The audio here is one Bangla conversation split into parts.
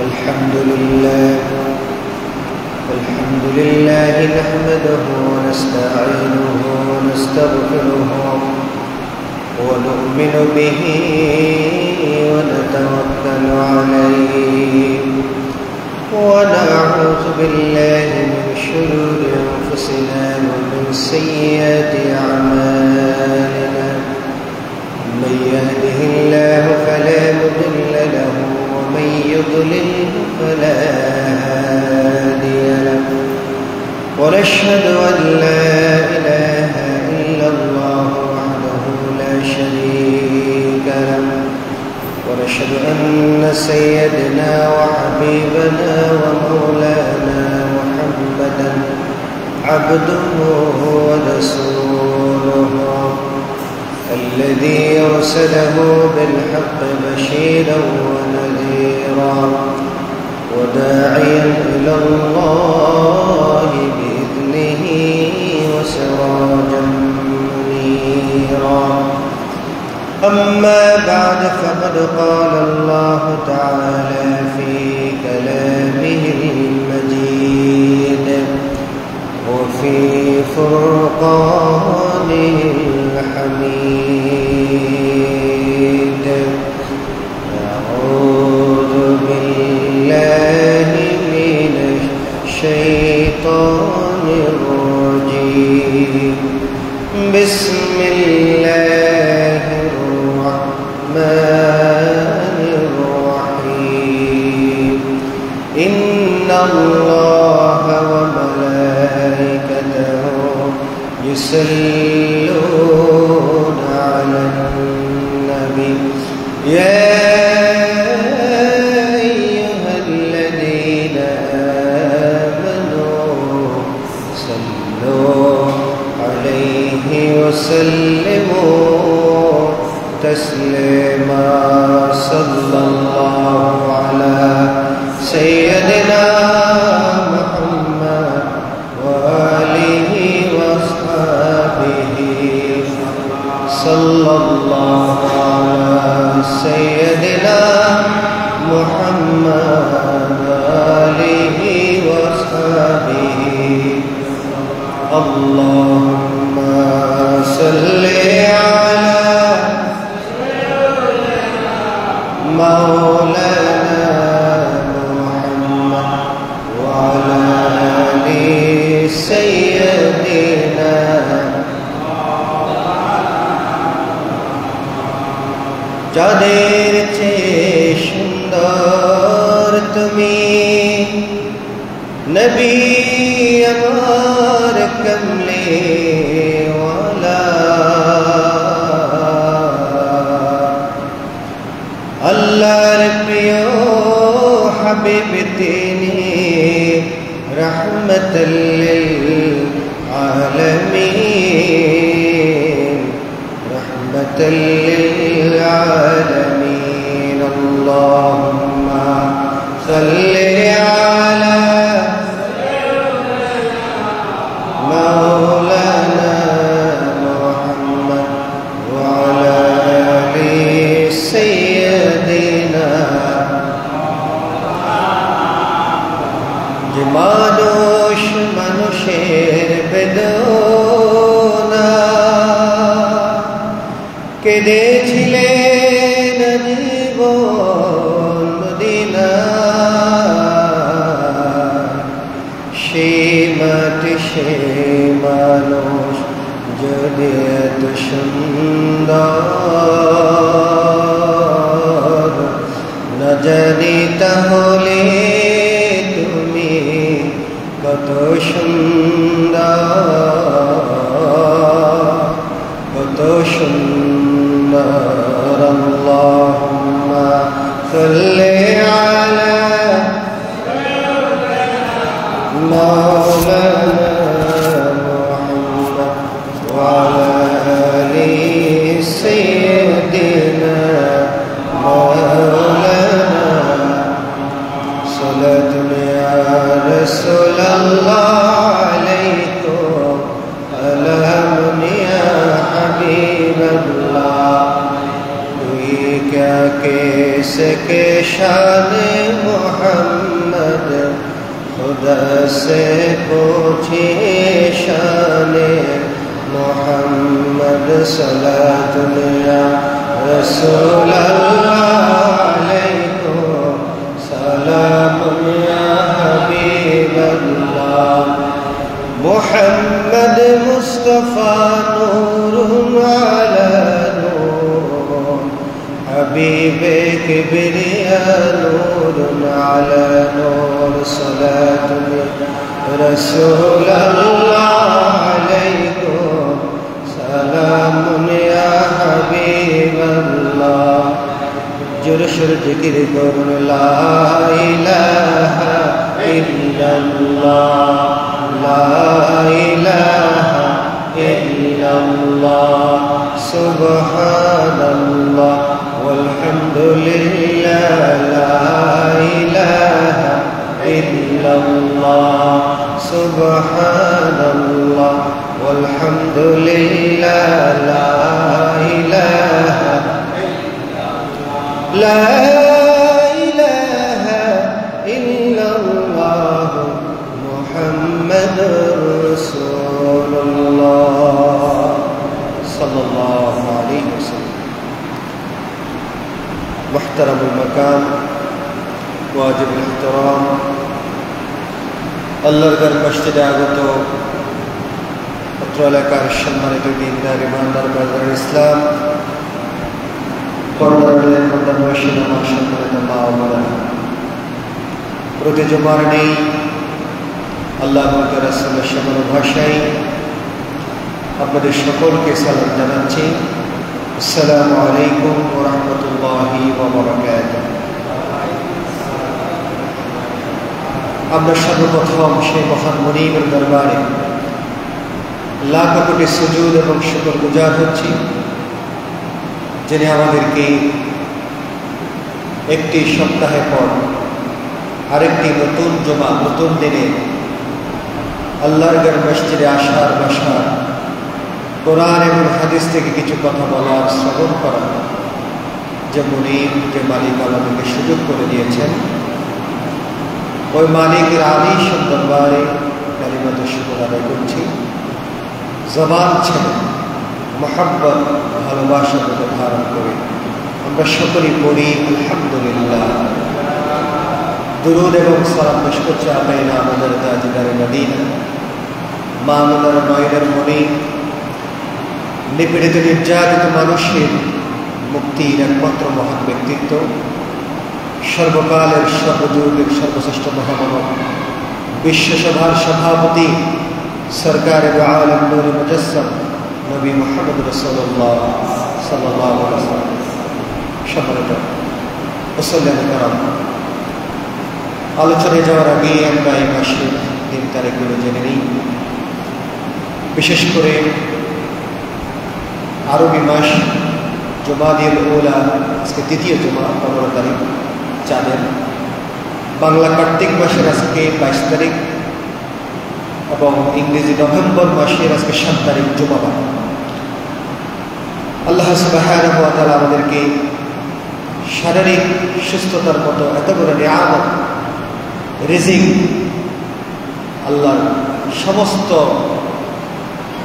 الحمد لله نحمده ونستعينه ونستغفره ونؤمن به ونتوكل عليه ونعوذ بالله من شرور أنفسنا ومن سيئات أعمالنا. من يهده الله فلا مضل له ومن يضلل فلا هادي له، ونشهد أن لا إله إلا الله وحده لا شريك له، ونشهد أن سيدنا وحبيبنا ومولانا محمدا عبده ورسوله الذي أرسله بالحق بشيرا ونذيرا وداعيا إلى الله بإذنه وسراجا منيرا. أما بعد فقد قال الله تعالى في كلامه المجيد وفي فرقانه الحميد: أعوذ بالله من الشيطان الرجيم. بسم الله الرحمن الرحيم. إن الله وملائكته يصلون على النبي يا أيها الذين آمنوا صلوا عليه وسلموا تسليما. صلى الله على سيدنا محمد وآله وأصحابه. صلى الله على سيدنا محمد وآله وأصحابه. اللهم صل على مولانا محمد وعلى آل سيدنا. যাদের চেয়ে সুন্দর তুমি নবী আমার কমলে ওয়ালা, আল্লাহর প্রিয় হাবিব তিনি রহমতুল লিল আলামিন, রহমতুল লিল আলামিন। আল্লাহুম্মা সাল্লি আলা مولانا محمد وعلى آل سيدنا. যে মানুষ মানুষের বেদনা কেঁদেছিলেন জীবন মদিনা, সেই মাটি সে মানুষ যদি এত সুন্দর না জানি তাহলে তুমি কত সুন্দর, কত সুন্দর। আল্লাহুম্মা সাল্লি আলা مولانا محمد وعلى آل سيدنا مولانا. صلاة يا رسول الله عليكم سلام يا حبيب الله. कोई क्या कह सके शान मोहम्मद खुदा से पूछे शान मोहम्मद सलातुन या रसूल अल्लाह अलैकुम सलामुन या हबीब अल्लाह मोहम्मद मुस्तफा नूरुन अला नूर हबीबे किबरिया नूरुन अला नूर सलातुन रसूल अल्लाह अलैकुम सलामुन या हबीब अल्लाह जुरशुर जिक्र करुन ला इलाहा इल्लल्लाह ला इलाहा इल्लल्लाह सुबहानल्लाह वल्हम्दुलिल्लाह ला इलाहा इल्लल्लाह सुबहानल्लाह वल्हम्दुलिल्लाह ला इलाहा ला इलाहा इल्लल्लाह मुहम्मदुर रसूलुल्लाह सल्लल्लाहु अलैहि वसल्लम। मुहतरमुल मकाम वाजिबुल इहतराम আল্লাহর ঘর মসজিদে আগত অত্র এলাকার সম্মানিত দিনদার ইমানদার বাজার ইসলাম প্রতি জুমার নেই আল্লাহ রাসূলের সামনে ভাষায় আপনাদের সকলকে সালাম জানাচ্ছি। আসসালামু আলাইকুম ওয়া রাহমাতুল্লাহি ওয়া বারাকাতুহু। আমরা সর্বপ্রথম সেই মহান মুনিবের দরবারে লাখ কোটি সুজুদ এবং শুকর গুজার হচ্ছি, যিনি আমাদেরকে একটি সপ্তাহের পর আরেকটি নতুন জুমা নতুন দিনে আল্লাহর ঘর মসজিদে আসার বসার কোরআন এবং হাদিস থেকে কিছু কথা বলার শ্রবণ করার যে মুনিব যে মালিক আমাদেরকে সুযোগ করে দিয়েছেন, ওই মালিকের আলিশ দরবারে কালিমাত শুকর আদায় করছি। জবান ছেড়ে মহব্বত ভালোবাসার মধ্যে ধারণ করে আমরা সকলেই পড়ি আলহামদুলিল্লাহ। দুরূদ এবং সালাম পেশ করছি আপাইনা আমাদের তাজদারে মদিনা মা আমাদের নয়নের মনি নিপীড়িত নির্যাতিত মানুষের মুক্তির একমাত্র মহান ব্যক্তিত্ব, সর্বকালের সর্বযুগের সর্বশ্রেষ্ঠ মহামানব বিশ্বসভার সভাপতি সরকার আলম নূর মুজাসসাম নবী মুহাম্মদ রাসূলুল্লাহ সাল্লাল্লাহু আলাইহি ওয়াসাল্লাম। সম্মানিত মুসল্লিয়ান কিরাম, আলোচনায় যাওয়ার আগে আমরা এই মাসের দিন তারিখগুলো জেনে নিই। বিশেষ করে আরবি মাস জুমাদিল উলা আজকে তৃতীয় জুমা 15 তারিখ চাঁদের, বাংলা কার্তিক মাসের আজকে 22 তারিখ এবং ইংরেজি নভেম্বর মাসের আজকে 7 তারিখ জুমাবার। আল্লাহ সুবহানাহু ওয়া তাআলা আমাদেরকে শারীরিক সুস্থতার মতো এত বড় নিয়ামত রিজিক আল্লাহর সমস্ত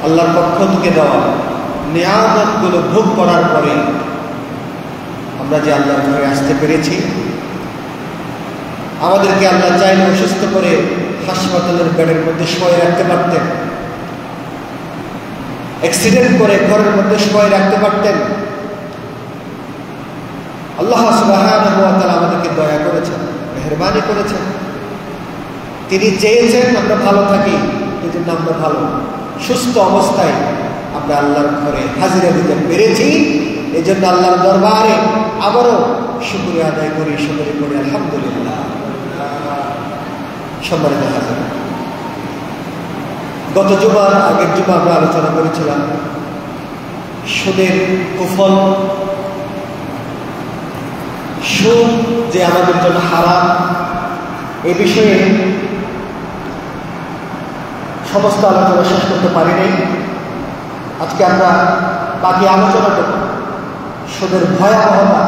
আল্লাহর পক্ষ থেকে দেওয়া নিয়ামতগুলো ভোগ করার পরে আমরা যে আল্লাহর ঘরে আসতে পেরেছি, আমাদেরকে আল্লাহ চাইলে অসুস্থ করে হাসপাতালের বেডের মধ্যে শোয়ে রাখতে পারতেন, অ্যাক্সিডেন্ট করে ঘরের মধ্যে শোয়ে রাখতে পারতেন। আল্লাহ সুবহানাহু ওয়া তাআলা আমাদেরকে দয়া করেছেন, মেহেরবানি করেছেন। তিনি চেয়েছেন আমরা ভালো থাকি, এই জন্য আমরা ভালো সুস্থ অবস্থায় আমরা আল্লাহর ঘরে হাজিরা দিতে পেরেছি। এই জন্য আল্লাহর দরবারে আবারও শুকরিয়া আদায় করি, শুকরিয়া করি আলহামদুলিল্লাহ। সম্মানিত হাজির, গত জুমার আগের জুমা আমরা আলোচনা করেছিলাম সুদের কুফল, সুদ যে আমাদের জন্য হারাম, এ বিষয়ে সমস্ত আলোচনা শেষ করতে পারিনি। আজকে আমরা বাকি আলোচনা করব সুদের ভয়াবহতা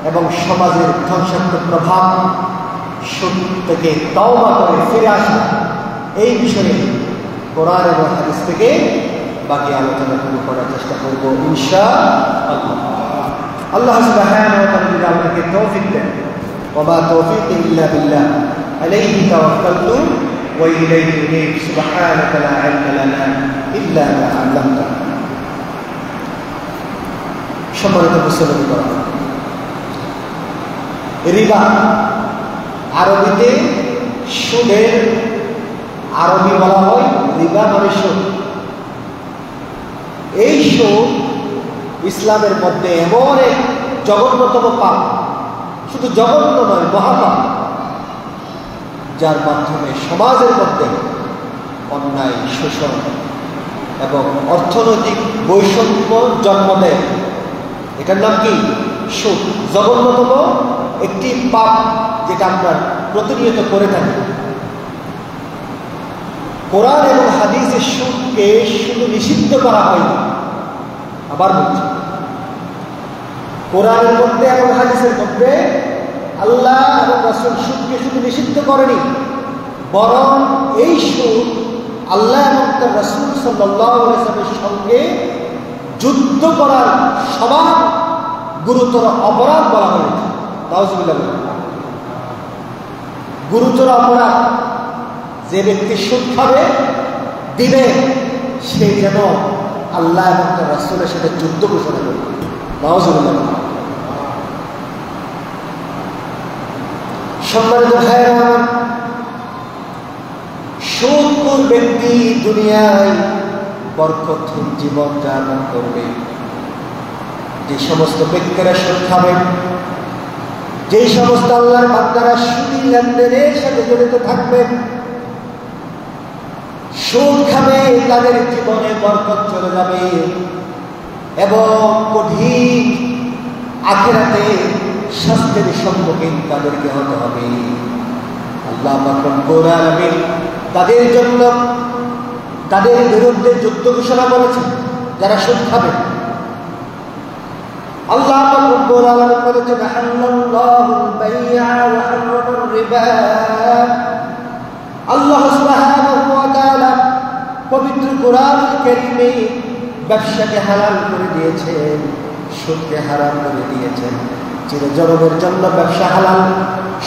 এবং সমাজের ধ্বংসাত্মক প্রভাব সুদ থেকে তওবা করে ফিরে আসা, এই বিষয়ে কোরআন এবং হাদিস থেকে বাকি আলোচনা শুরু করার চেষ্টা করব ইনশাআল্লাহ। আল্লাহ সুবহানাহু ওয়া তাআলা যদি আমাদেরকে তৌফিক দেন, ওয়া মা তৌফিকি ইল্লা বিল্লাহ, আলাইহি তাওয়াক্কালতু ওয়া ইলাইহি উনীব, সুবহানাকা লা ইলমা লানা ইল্লা মা আল্লামতানা। সম্মানিত মুসলমান, রিবা আরবিতে সুদের আরবি বলা হয় রিবা মানে সুদ। এই সুদ ইসলামের মধ্যে এমন এক জঘন্যতম পাপ, শুধু জঘন্য নয়, মহাপাপ, যার মাধ্যমে সমাজের মধ্যে অন্যায়, শোষণ এবং অর্থনৈতিক বৈষম্য জন্ম দেয়। এটার নাম কি? সুদ। জঘন্যতম একটি পাপ যেটা আমরা প্রতিনিয়ত করে থাকি। কোরআন এবং হাদিসে সুদকে শুধু নিষিদ্ধ করা হয়নি, আবার বলছি, কোরআনের মধ্যে এবং হাদিসের মধ্যে আল্লাহ এবং রাসূল সুদকে শুধু নিষিদ্ধ করেনি, বরং এই সুদ আল্লাহ এবং তার রাসূল সাল্লাল্লাহু আলাইহি ওয়াসাল্লামের সঙ্গে যুদ্ধ করার সমান গুরুতর অপরাধ বলা হয়েছে। নাউযুবিল্লাহ। গুরুতর অপরাধ। যে ব্যক্তি সুদ খাবে দিবে, সে যেন আল্লাহ এবং তার রাসূলের সাথে যুদ্ধ ঘোষণা করবে। নাউযুবিল্লাহ। সম্মানিত ভাইরা, সুদখোর ব্যক্তি দুনিয়ায় বরকতহীন জীবন যাপন করবে। যে সমস্ত ব্যক্তিরা সুদ খাবে, যে সমস্ত আল্লাহর বান্দারা সুদী লেনদেনের সাথে জড়িত থাকবে, সুদ খাবে, তাদের জীবনে বরকত চলে যাবে এবং কঠিন আখিরাতে শাস্তির সম্মুখীন তাদেরকে হতে হবে। আল্লাহ পাক রব্বুল আলামিন তাদের জন্য, তাদের বিরুদ্ধে যুদ্ধ ঘোষণা করেছেন যারা সুদ খাবে। আল্লাহ পাক রব্বুল আলামিন বলেছেন, আহাল্লাল্লাহুল বাই'a ওয়া হারামার রিবা। আল্লাহ সুবহানাহু ওয়া তাআলা পবিত্র কোরআনুল কারীমে ব্যবসাকে হালাল করে দিয়েছেন, সুদকে হারাম করে দিয়েছেন। চিরজনমের জন্য ব্যবসা হালাল,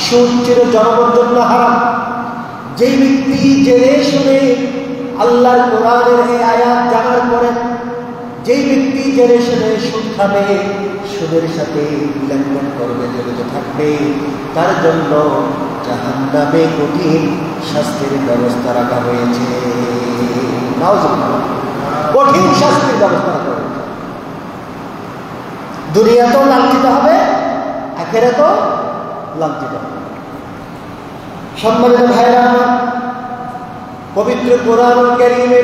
সুদ চিরজনমের জন্য হারাম। যেই ব্যক্তি জেনে শুনে আল্লাহর কোরআনের এই আয়াত জানার পরে যেই ব্যক্তি জেনে শুনে সুদ খাবে, সুদের সাথে লেনদেন করবে, জড়িত থাকবে, তার জন্য জাহান্নামে কঠিন শাস্তির ব্যবস্থা রাখা হয়েছে। কঠিন শাস্তির ব্যবস্থা রাখা হয়েছে। দুনিয়াতেও লাঞ্ছিত হবে, আখিরাতেও লাঞ্ছিত হবে। সম্মানিত ভাইরা, পবিত্র কোরআনুল কারীমে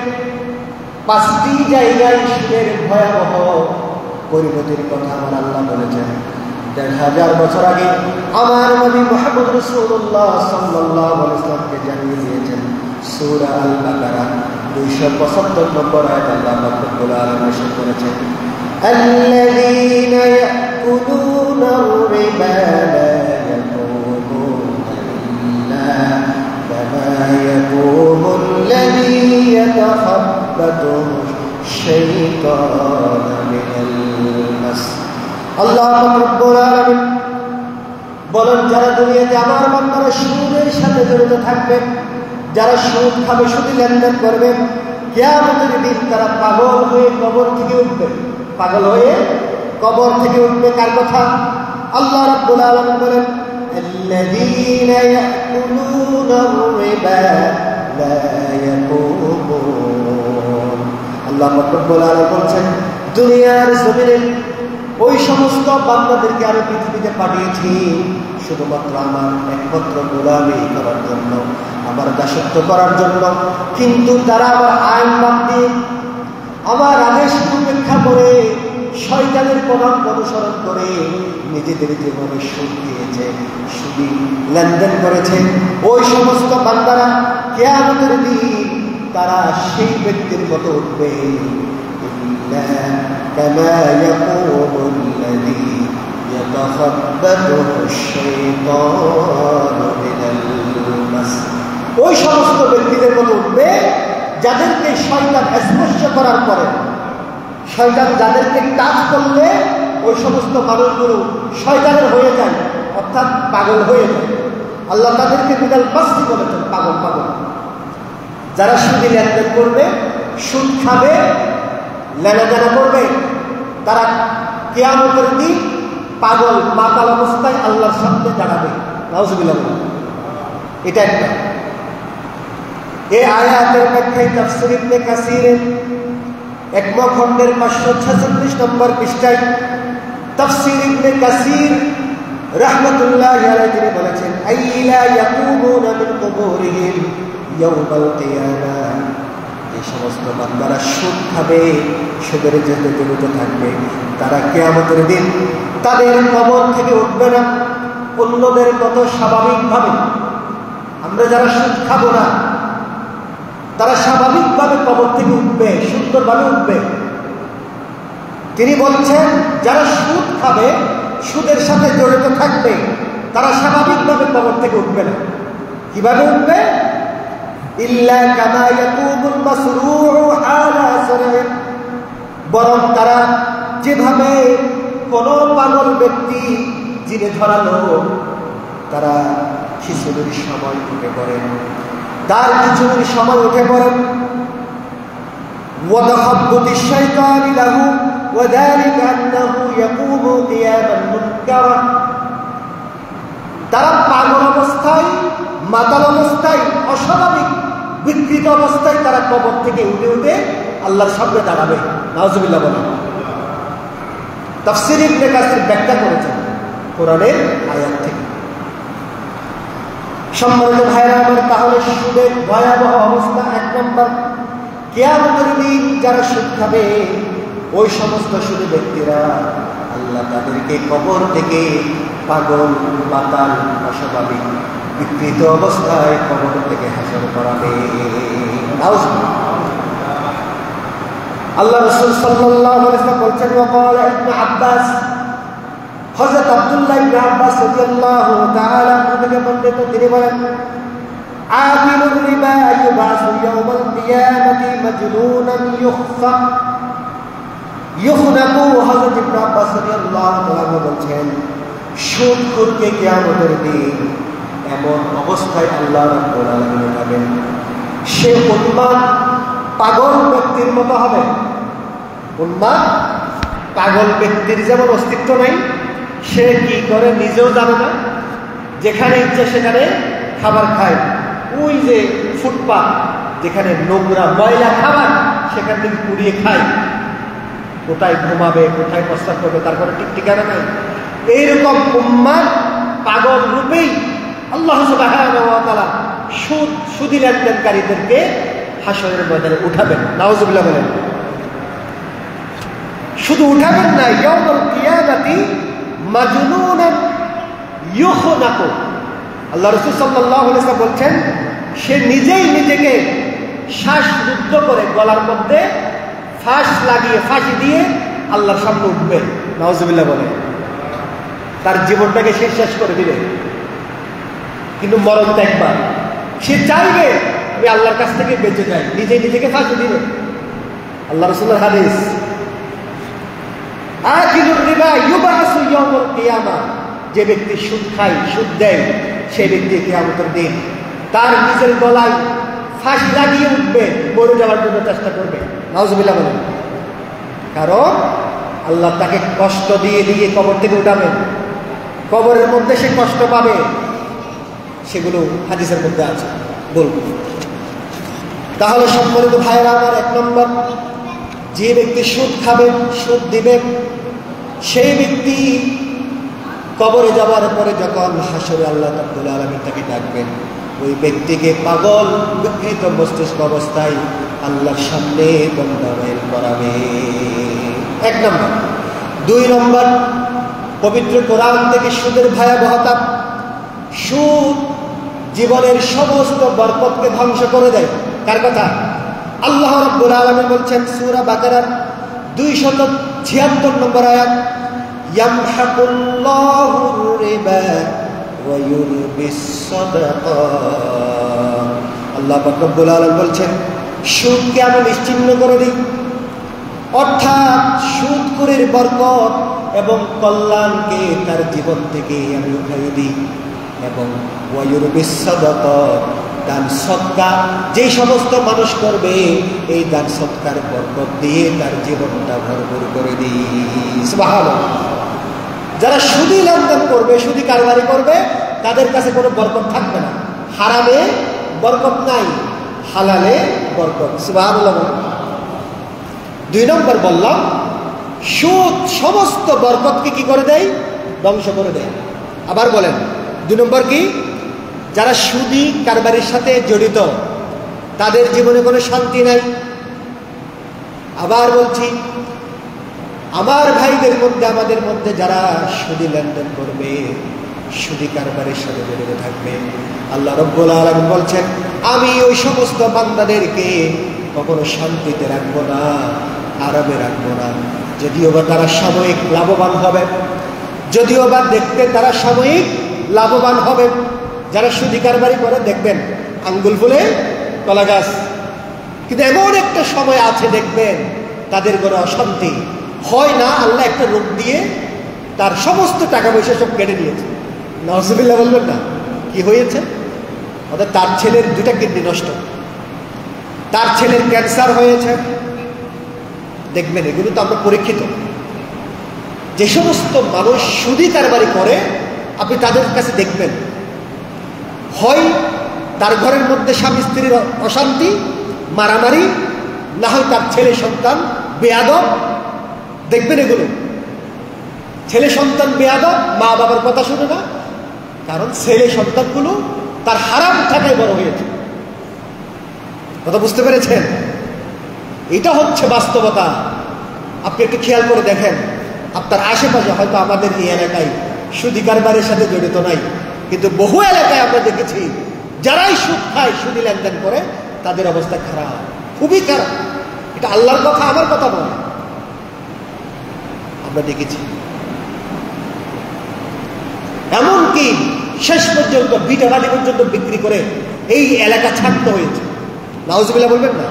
5টি জায়গায় সুদের ভয়াবহ পরিণতির কথা আমার আল্লাহ বলেছেন। 1000 বছর আগে আমার নবী মুহাম্মদ রাসূলুল্লাহ সাল্লাল্লাহু আলাইহি ওয়াসাল্লামকে জানিয়ে দিয়েছেন। সূরা আল বাকারা 275 নম্বর আয়াতে আল্লাহ রব্বুল আলামিন ইরশাদ করেছেন, আল্লাযীনা ইয়াকুলুনা আর-রিবা লা ইয়াকুমুনা ইল্লা কামা ইয়াকুমুল্লাযী ইয়াতাখাব্বাতুহু শাইতানু মিনাল মাস। আল্লাহ রব্বুল আলামিন বলেন, যারা দুনিয়াতে আমার বান্দারা সুদের সাথে জড়িত থাকবে, যারা সুদ খাবে, সুদী লেনদেন করবে, কিয়ামতের দিন তারা পাগল হয়ে কবর থেকে উঠবে। পাগল হয়ে কবর থেকে উঠবে। কার কথা? আল্লাহ রাব্বুল আলামিন বলেন, আল্লাযীনা ইয়াকুলুনা আর-রিবা লা ইয়াকুমুন। আল্লাহ রাব্বুল আলামিন বলেন, দুনিয়ার জমিনে ওই সমস্ত বান্দাদেরকে আমি পৃথিবীতে পাঠিয়েছি শুধুমাত্র আমার একমাত্র গোলামি করার জন্য, আমার দাসত্ব করার জন্য, কিন্তু তারা আমার আইন বাদ দিয়ে, আমার আদেশ উপেক্ষা করে, শয়তানের পথ অনুসরণ করে নিজেদের জীবনে সুদ দিয়েছে, সুদী লেনদেন করেছে। ওই সমস্ত বান্দারা কিয়ামতের দিন তারা সেই ব্যক্তির মতো উঠবে, কামা ইয়াকুমুল্লাযী ওই সমস্ত ব্যক্তিদের মতো উঠবে যাদেরকে শয়তান স্পর্শ করার পরে, শয়তান যাদেরকে টাচ করলে ওই সমস্ত মানুষগুলো শয়তানের হয়ে যায়, অর্থাৎ পাগল হয়ে যায়। আল্লাহ তাদেরকে বিদাল মাসি বলেছেন, পাগল পাগল। যারা সুদী লেনদেন করবে, সুদ খাবে, লেনাদেনা করবে, তারা কিয়ামতের দিন পাগল মাতাল অবস্থায় আল্লাহর সামনে দাঁড়াবে। নাউজুবিল্লাহ। এটা একটা। এই আয়াতের ব্যাখ্যায় তাফসীর ইবনে কাসিরের 1 খণ্ডের 546 নম্বর পৃষ্ঠায় তাফসীর ইবনে কাসির রাহমাতুল্লাহি আলাইহি তিনি বলেছেন, আইলা ইয়াকুমুনা মিন কুবুরিহিম ইয়াউমাল কিয়ামাহ। এই সমস্ত বান্দারা সুদ খাবে, সুদের যেতে জড়িত থাকবে, তারা কিয়ামতের দিন তাদের কবর থেকে উঠবে না অন্যদের মতো স্বাভাবিকভাবে। আমরা যারা সুদ খাবো না, তারা স্বাভাবিকভাবে কবর থেকে উঠবে, সুন্দরভাবে উঠবে। তিনি বলছেন যারা সুদ খাবে, সুদের সাথে জড়িত থাকবে, তারা স্বাভাবিকভাবে কবর থেকে উঠবে না। কিভাবে উঠবে? ইল্লা কামা ইয়াকুমুল মাসরুউ আলা সারঈ, বরং তারা যেভাবে কোন পাগল ব্যক্তি জিনে ধরালো, তারা খিচুড়ির সময় উঠে পড়েন, তার খিচুড়ির সময় উঠে পড়েন। ওয়াদাহাব্বুতি শাইতানি লাহু ওয়াযালিকা আন্নাহু ইয়াকুমু কিয়ামান মুনকারা। তারা পাগল অবস্থায়, মাতাল অবস্থায়, অস্বাভাবিক বিকৃত অবস্থায় তারা কবর থেকে উঠে উঠে আল্লাহর সামনে দাঁড়াবে। নাউজুবিল্লাহ বলেন। তাফসীর ইবনে কাসির ব্যাখ্যা করেছেন কোরআনের আয়াত থেকে। সম্মানিত ভাইরা আমার, তাহলে সুদের ভয়াবহ অবস্থা 1 নম্বর, কিয়ামতের দিন যারা সুদ খাবে, ওই সমস্ত সুদী ব্যক্তিরা আল্লাহ তাদেরকে কবর থেকে পাগল, মাতাল, অস্বাভাবিক বিকৃত অবস্থায় কবর থেকে হাসর করাবে। আল্লাহ রাসূল সাল্লাল্লাহু আলাইহি ওয়াসাল্লাম বলছেন, ওয়াকালা ইবনে আব্বাস, হযরত আব্দুল্লাহ ইবনে আব্বাস রাদিয়াল্লাহু তাআলা থেকে বর্ণিত, তিনি বলেন, আকিলুর রিবা ইউবাসু ইয়াউমাল কিয়ামাতি মাজনুনান ইউখনাকু। হযরত ইবনে আব্বাস রাদিয়াল্লাহু তাআলা বলছেন, সুদখোরকে কিয়ামতের দিন এমন অবস্থায় আল্লাহ রাব্বুল আলামিন উঠাবেন, সে উন্মাদ পাগল ব্যক্তির মতো হবে। উন্মাদ পাগল ব্যক্তির যেমন অস্তিত্ব নাই, সে কি করে নিজেও জানে না, যেখানে ইচ্ছে সেখানে খাবার খায়। ওই যে ফুটপাত, যেখানে নোংরা ময়লা খাবার, সেখান থেকে কুড়িয়ে খায়, কোথায় ঘুমাবে, কোথায় প্রস্তাব করবে, তারপরে ঠিক ঠিকানা নাই। এইরকম উম্মাদ পাগল রূপেই আল্লাহ সুবহানাহু ওয়া তাআলা সুদী লেনদেনকারীদেরকে হাশরের ময়দানে উঠাবেন। নাউজুবিল্লাহ বলেন। শুধু উঠাবেন না, ইয়াউমুল কিয়ামাতি মাজনুনান ইউখনাকু। আল্লাহ রাসূল সাল্লাল্লাহু আলাইহি ওয়াসাল্লাম বলছেন, সে নিজেই নিজেকে শ্বাসরুদ্ধ করে গলার মধ্যে ফাঁস লাগিয়ে, ফাঁসি দিয়ে আল্লাহর সামনে উঠবে। নাউজুবিল্লাহ বলেন। তার জীবনটাকে সে শেষ করে দিবে, কিন্তু মরণ তো একবার। সে চাইবে আমি আল্লাহর কাছ থেকে বেঁচে যাই, নিজে নিজেকে ফাঁসি দিবে। আল্লাহ রাসূলের হাদিস, আকিলুর রিবা ইউবাসু ইয়াউমাল কিয়ামাহ। যে ব্যক্তি সুদ খায়, সুদ দেয়, সেই ব্যক্তি কিয়ামতের দিন তার নিজের গলায় ফাঁসি লাগিয়ে উঠবে, মরে যাওয়ার জন্য চেষ্টা করবে। নাউজুবিল্লাহ বলেন। কারণ আল্লাহ তাকে কষ্ট দিয়ে দিয়ে কবর থেকে উঠাবেন। কবরের মধ্যে সে কষ্ট পাবে, সেগুলো হাদিসের মধ্যে আছে, বলবো। তাহলে সম্মানিত ভাইরা আমার, 1 নম্বর, যে ব্যক্তি সুদ খাবেন, সুদ দিবেন, সেই ব্যক্তি কবরে যাওয়ার পরে যখন হাসরে আল্লাহ রাব্বুল আলামিন তাকে ডাকবেন, ওই ব্যক্তিকে পাগল বিকৃত মস্তিষ্ক অবস্থায় আল্লাহর সামনে দণ্ডায়মান করাবে। 1 নম্বর। 2 নম্বর, পবিত্র কোরআন থেকে সুদের ভয়াবহতা। সুদ জীবনের সমস্ত বরকতকে ধ্বংস করে দেয়। কার কথা? আল্লাহ রাব্বুল আলামিন বলছেন সূরা বাকারার 276 নম্বর আয়াত, ইয়ামহাকুল্লাহুর রিবা ওয়া ইউরবিস সাদাকাত। আল্লাহ পাক রব্বুল আলামিন বলছেন, সুদকে আমি নিশ্চিহ্ন করে দিই, অর্থাৎ সুদখোরের বরকত এবং কল্যাণকে তার জীবন থেকে আমি উঠাই দিই। এবং ওয়া ইউরবিস সাদাকাত, দান সদকা যে সমস্ত মানুষ করবে, এই দান সদকার বরকত দিয়ে তার জীবনটা ভরপুর করে দিই। সুবহানাল্লাহ। যারা সুদী লেনদেন করবে, সুদী কারবারি করবে, তাদের কাছে কোনো বরকত থাকবে না। হারামে বরকত নাই, হালালে বরকত। সুবহানাল্লাহ। 2 নম্বর বললাম, সুদ সমস্ত বরকতকে কি করে দেয়? ধ্বংস করে দেয়। আবার বলেন 2 নম্বর কি? যারা সুদী কারবারির সাথে জড়িত, তাদের জীবনে কোনো শান্তি নাই। আবার বলছি, আমার ভাইদের মধ্যে, আমাদের মধ্যে যারা সুদী লেনদেন করবে, সুদী কারবারির সাথে জড়িত থাকবে, আল্লাহ রাব্বুল আলামিন বলছেন, আমি ওই সমস্ত বান্দাদেরকে কখনো শান্তিতে রাখবো না, আরামে রাখবো না। যদিও বা তারা সাময়িক লাভবান হবে, যদিও বা দেখতে তারা সাময়িক লাভবান হবে। যারা সুদী কারবারি করে দেখবেন আঙ্গুল ফুলে কলা গাছ, কিন্তু এমন একটা সময় আছে দেখবেন তাদের কোনো অশান্তি হয় না। আল্লাহ একটা রোগ দিয়ে তার সমস্ত টাকা পয়সা সব কেটে দিয়েছে। নাউজুবিল্লাহ বলবেন না? কি হয়েছে? অর্থাৎ তার ছেলের 2টা কিডনি নষ্ট, তার ছেলের ক্যান্সার হয়েছে। দেখবেন এগুলো তো আমরা পরীক্ষিত। যে সমস্ত মানুষ সুদী কারবারি করে, আপনি তাদের কাছে দেখবেন হয় তার ঘরের মধ্যে স্বামী স্ত্রীর অশান্তি, মারামারি, না হয় তার ছেলে সন্তান বেয়াদব। দেখবেন এগুলো, ছেলে সন্তান বেয়াদব, মা বাবার কথা শুনে না, কারণ ছেলে সন্তানগুলো তার হারাম টাকায় বড় হয়েছে। কথা বুঝতে পেরেছেন? এটা হচ্ছে বাস্তবতা। আপনি একটু খেয়াল করে দেখেন, আপনার আশেপাশে হয়তো আমাদের এই এলাকায় সুদী কারবারের সাথে জড়িত নাই, কিন্তু বহু এলাকায় আমরা দেখেছি যারাই সুদ খায়, সুদী লেনদেন করে, তাদের অবস্থা খারাপ, খুবই খারাপ। এটা আল্লাহর কথা, আমার কথা নয়, আমরা দেখেছি। এমনকি শেষ পর্যন্ত বিটা বাড়ি পর্যন্ত বিক্রি করে এই এলাকা ছাড়তে হয়েছে। নাউজুবিল্লাহ বলবেন না?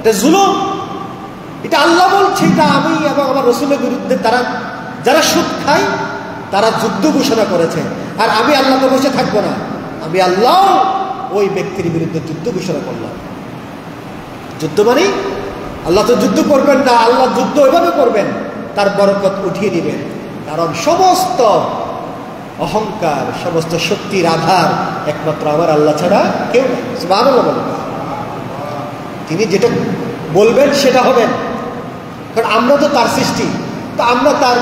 এটা জুলুম। এটা আল্লাহ বলছে, এটা আমি এবং আমার রাসূলের বিরুদ্ধে তারা যারা সুদ খায় তারা যুদ্ধ ঘোষণা করেছে। আর আমি আল্লাহ তো বসে থাকবো না, আমি আল্লাহ ওই ব্যক্তির বিরুদ্ধে যুদ্ধ ঘোষণা করলাম। যুদ্ধ মানে আল্লাহ তো যুদ্ধ করবেন না, আল্লাহ যুদ্ধ ওইভাবে করবেন, তার বরকত উঠিয়ে দিবেন। কারণ সমস্ত অহংকার, সমস্ত শক্তির আধার একমাত্র আমার আল্লাহ ছাড়া কেউ নেই। সুবহানাল্লাহ বলেন। তিনি যেটা বলবেন সেটা হবেন, কারণ আমরা তো তার সৃষ্টি। তো আমরা তার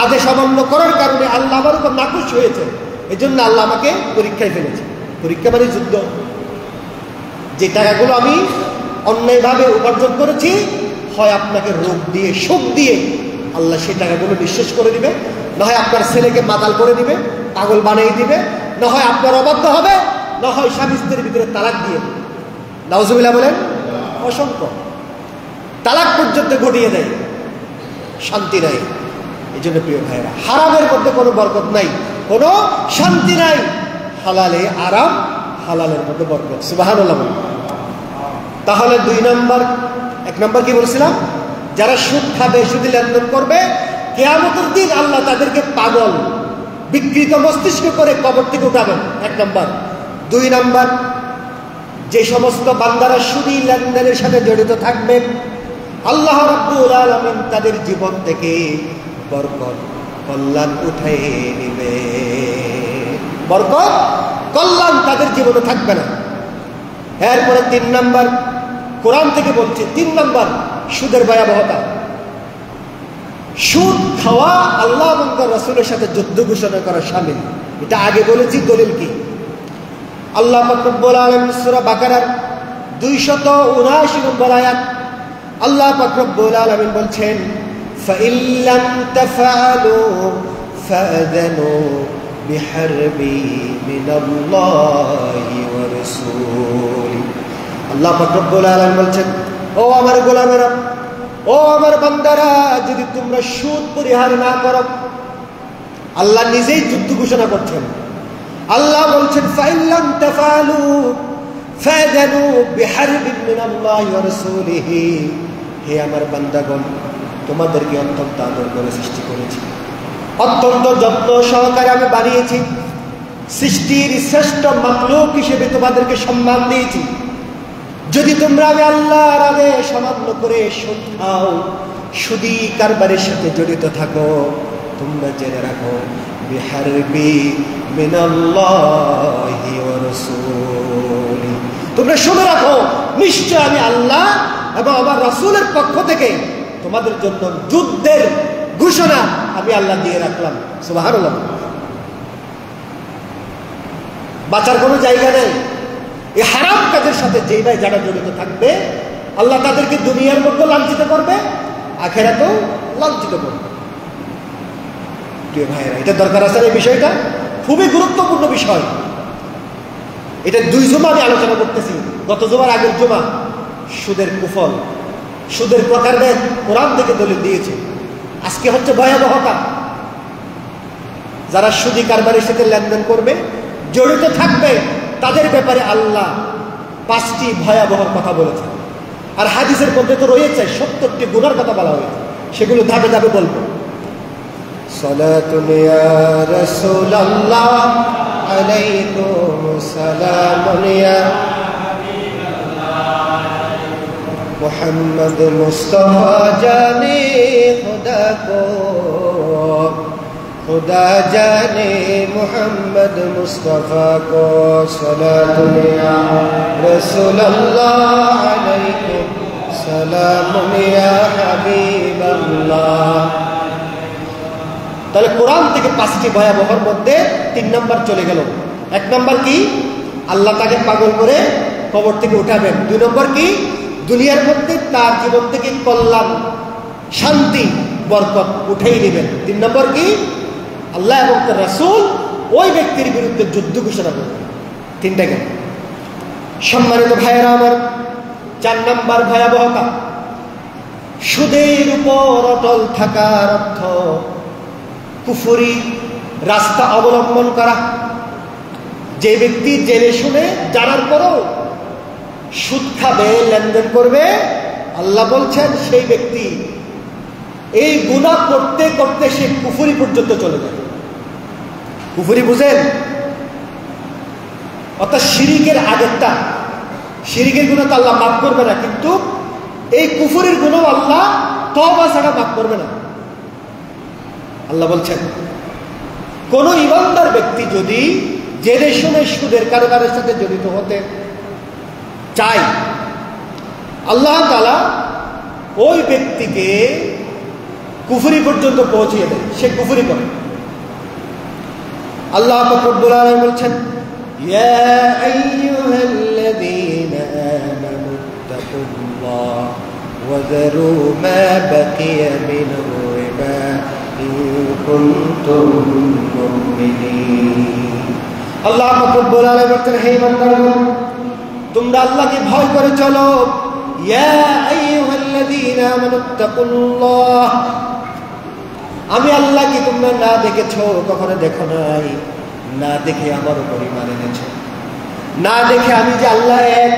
আদেশ অমান্য করার কারণে আল্লাহ আমার উপর নাখুশ হয়েছে। এই জন্য আল্লাহ আমাকে পরীক্ষায় ফেলেছে। পরীক্ষা মানে যুদ্ধ। যে টাকাগুলো আমি অন্যায়ভাবে উপার্জন করেছি, হয় আপনাকে রোগ দিয়ে, শোক দিয়ে আল্লাহ সেই টাকাগুলো নিঃশেষ করে দিবে, না হয় আপনার ছেলেকে মাতাল করে দিবে, পাগল বানিয়ে দিবে, না হয় আপনার অবাধ্য হবে, না হয় স্বামী স্ত্রীর ভিতরে তালাক দিয়ে দেবে। নাউজুবিল্লাহ বলেন। অসংখ্য তালাক পর্যন্ত ঘটিয়ে দেয়, শান্তি নাই। এই জন্য প্রিয় ভাইরা, হারামের মধ্যে কোনো বরকত নাই, কোনো শান্তি নাই। হালালে আরাম, হালালের মধ্যে বরকত। সুবহানাল্লাহ। তাহলে 2 নম্বর, 1 নম্বর কি বলছিলাম? যারা সুদ খাবে, সুদী লেনদেন করবে, কিয়ামতের দিন আল্লাহ তাদেরকে পাগল, বিকৃত মস্তিষ্ক করে কবর থেকে উঠাবেন। 1 নম্বর। 2 নম্বর, যে সমস্ত বান্দারা সুদী লেনদেনের সাথে জড়িত থাকবে, আল্লাহ রাব্বুল আলামিন তাদের জীবন থেকে বরকত, কল্যাণ উঠিয়ে নেবে। বরকত, কল্যাণ তাদের জীবনে থাকবে না। এরপরে 3 নম্বর, কোরআন থেকে বলছে 3 নম্বর সুদের ভয়াবহতা। সুদ খাওয়া আল্লাহ এবং তার রাসূলের সাথে যুদ্ধ ঘোষণা করা শামিল। এটা আগে বলেছি, দলিল কি? আল্লাহ পাক রব্বুল আলামিন সূরা বাকারার 279 নম্বর আয়াত, আল্লাহ পাক রব্বুল আলামিন বলছেন, فَإِن لَّمْ تَفْعَلُوا فَأَذَنُوا بِحَرْبٍ مِّنَ اللَّهِ وَرَسُولِهِ। আল্লাহ পাক রব্বুল আলামিন বলছেন, ও আমার গোলামেরা, ও আমার বান্দারা, যদি তোমরা সুদ পরিহার না করো, আল্লাহ নিজেই যুদ্ধ ঘোষণা করছেন। আল্লাহ বলছেন ফাইল্লাম তাফালু ফাযানু বিহারবিন মিনাল্লাহি ওয়া রাসূলিহি, হে আমার বান্দাগণ, তোমাদেরকে অত্যন্ত আদর করে সৃষ্টি করেছি, অত্যন্ত যত্ন সহকারে আমি বানিয়েছি, সৃষ্টির শ্রেষ্ঠ মাখলুক হিসেবে তোমাদেরকে সম্মান দিয়েছি। যদি তোমরা আমি আল্লাহর আদেশ অমান্য করে সুদ খাও, সুদী কারবারের সাথে জড়িত থাকো, তোমরা জেনে রাখো বিহারবি মিনাল্লাহি ওয়া রাসূলি, তোমরা শুনে রাখো নিশ্চয় আমি আল্লাহ এবং আমার রাসূলের পক্ষ থেকে তোমাদের জন্য যুদ্ধের ঘোষণা আমি আল্লাহ দিয়ে রাখলাম। সুবহানাল্লাহ। বাঁচার কোনো জায়গা নেই। এই হারাম কাজের সাথে যেই ভাই যারা জড়িত থাকবে, আল্লাহ তাদেরকে দুনিয়ার মধ্যে লাঞ্ছিত করবে, আখিরাতেও লাঞ্ছিত করবে। প্রিয় ভাইরা, এটা দরকার আছে এই বিষয়টা, খুবই গুরুত্বপূর্ণ বিষয়। এটা 2 জুমা আমি আলোচনা করতেছি। গত জুমার আগের জুমা সুদের কুফল, সুদের প্রকারভেদ কোরআন থেকে দলিল দিয়েছে। আজকে হচ্ছে ভয়াবহতা। যারা সুদী কারবারের সাথে লেনদেন করবে, জড়িত থাকবে, তাদের ব্যাপারে আল্লাহ 5টি ভয়াবহ কথা বলেছে। আর হাদিসের মধ্যে তো রয়েছে 70টি গুনার কথা বলা হয়েছে, সেগুলো ধাপে ধাপে বলবো। সালাতুন ইয়া রাসূলুল্লাহ আলাইকুম সালামুন ইয়া মুহাম্মদ মুস্তাফা জানে খুদা কো, खुदा जाने मोहम्मद मुस्तफ़ा को सलातुन या रसूल अल्लाह अलैकुम सलामुन या हबीब अल्लाह। তাহলে কোরআন থেকে 5টি ভয়াবহর মধ্যে 3 নম্বর চলে গেল। 1 নম্বর কি? আল্লাহ তাকে পাগল করে কবর থেকে উঠাবেন। 2 নম্বর কি? দুনিয়ার মধ্যে তার জীবন থেকে কল্যাণ, শান্তি, বরকত উঠেই নেবেন। 3 নম্বর কি? আল্লাহ এবং তার রাসূল ওই ব্যক্তির বিরুদ্ধে যুদ্ধ ঘোষণা করবেন। 3টা গেল। সম্মানিত ভাইয়েরা আমার, 4 নম্বর ভয়াবহতা, সুদের উপর অটল থাকার অর্থ কুফরি রাস্তা অবলম্বন করা। যে ব্যক্তি জেনে শুনে জানার পরও সুদ খাবে, লেনদেন করবে, আল্লাহ বলছেন সেই ব্যক্তি এই গুনাহ করতে করতে সে কুফরি পর্যন্ত চলে যায়। কুফরি বুঝেন? অর্থাৎ শিরিকের আগেরটা, শিরিকের গুনাহ তো আল্লাহ মাফ করবে না, কিন্তু এই কুফরির গুনাহ আল্লাহ তওবা ছাড়া মাফ করবে না। আল্লাহ বলছেন কোন ইমানদার ব্যক্তি যদি জেনে শুনে সুদের কারবারের সাথে জড়িত হতে চায়, আল্লাহ তাআলা ওই ব্যক্তিকে কুফরি পর্যন্ত পৌঁছিয়ে দেয়, সে কুফরি করে। আল্লাহ পাক রব্বুল আলামিন বলছেন ইয়া আইয়ুহাল্লাযীনা আমানু তাকুল্লাহ ওয়া যারু মা বাকিয়া মিনার রিবা ইন কুনতুম মুমিনিন। আল্লাহ পাক রব্বুল আলামিন বলছেন হে ইমানদারগণ, তোমরা আল্লাহকে ভয় করে চলো। ইয়া আইয়ুহাল্লাযীনা আমানু তাকুল্লাহ, আমি আল্লাহকে তোমরা না দেখেছো, কখনো দেখো নাই, না দেখে আমার উপর ঈমান এনেছো, না দেখে আমি যে আল্লাহ এক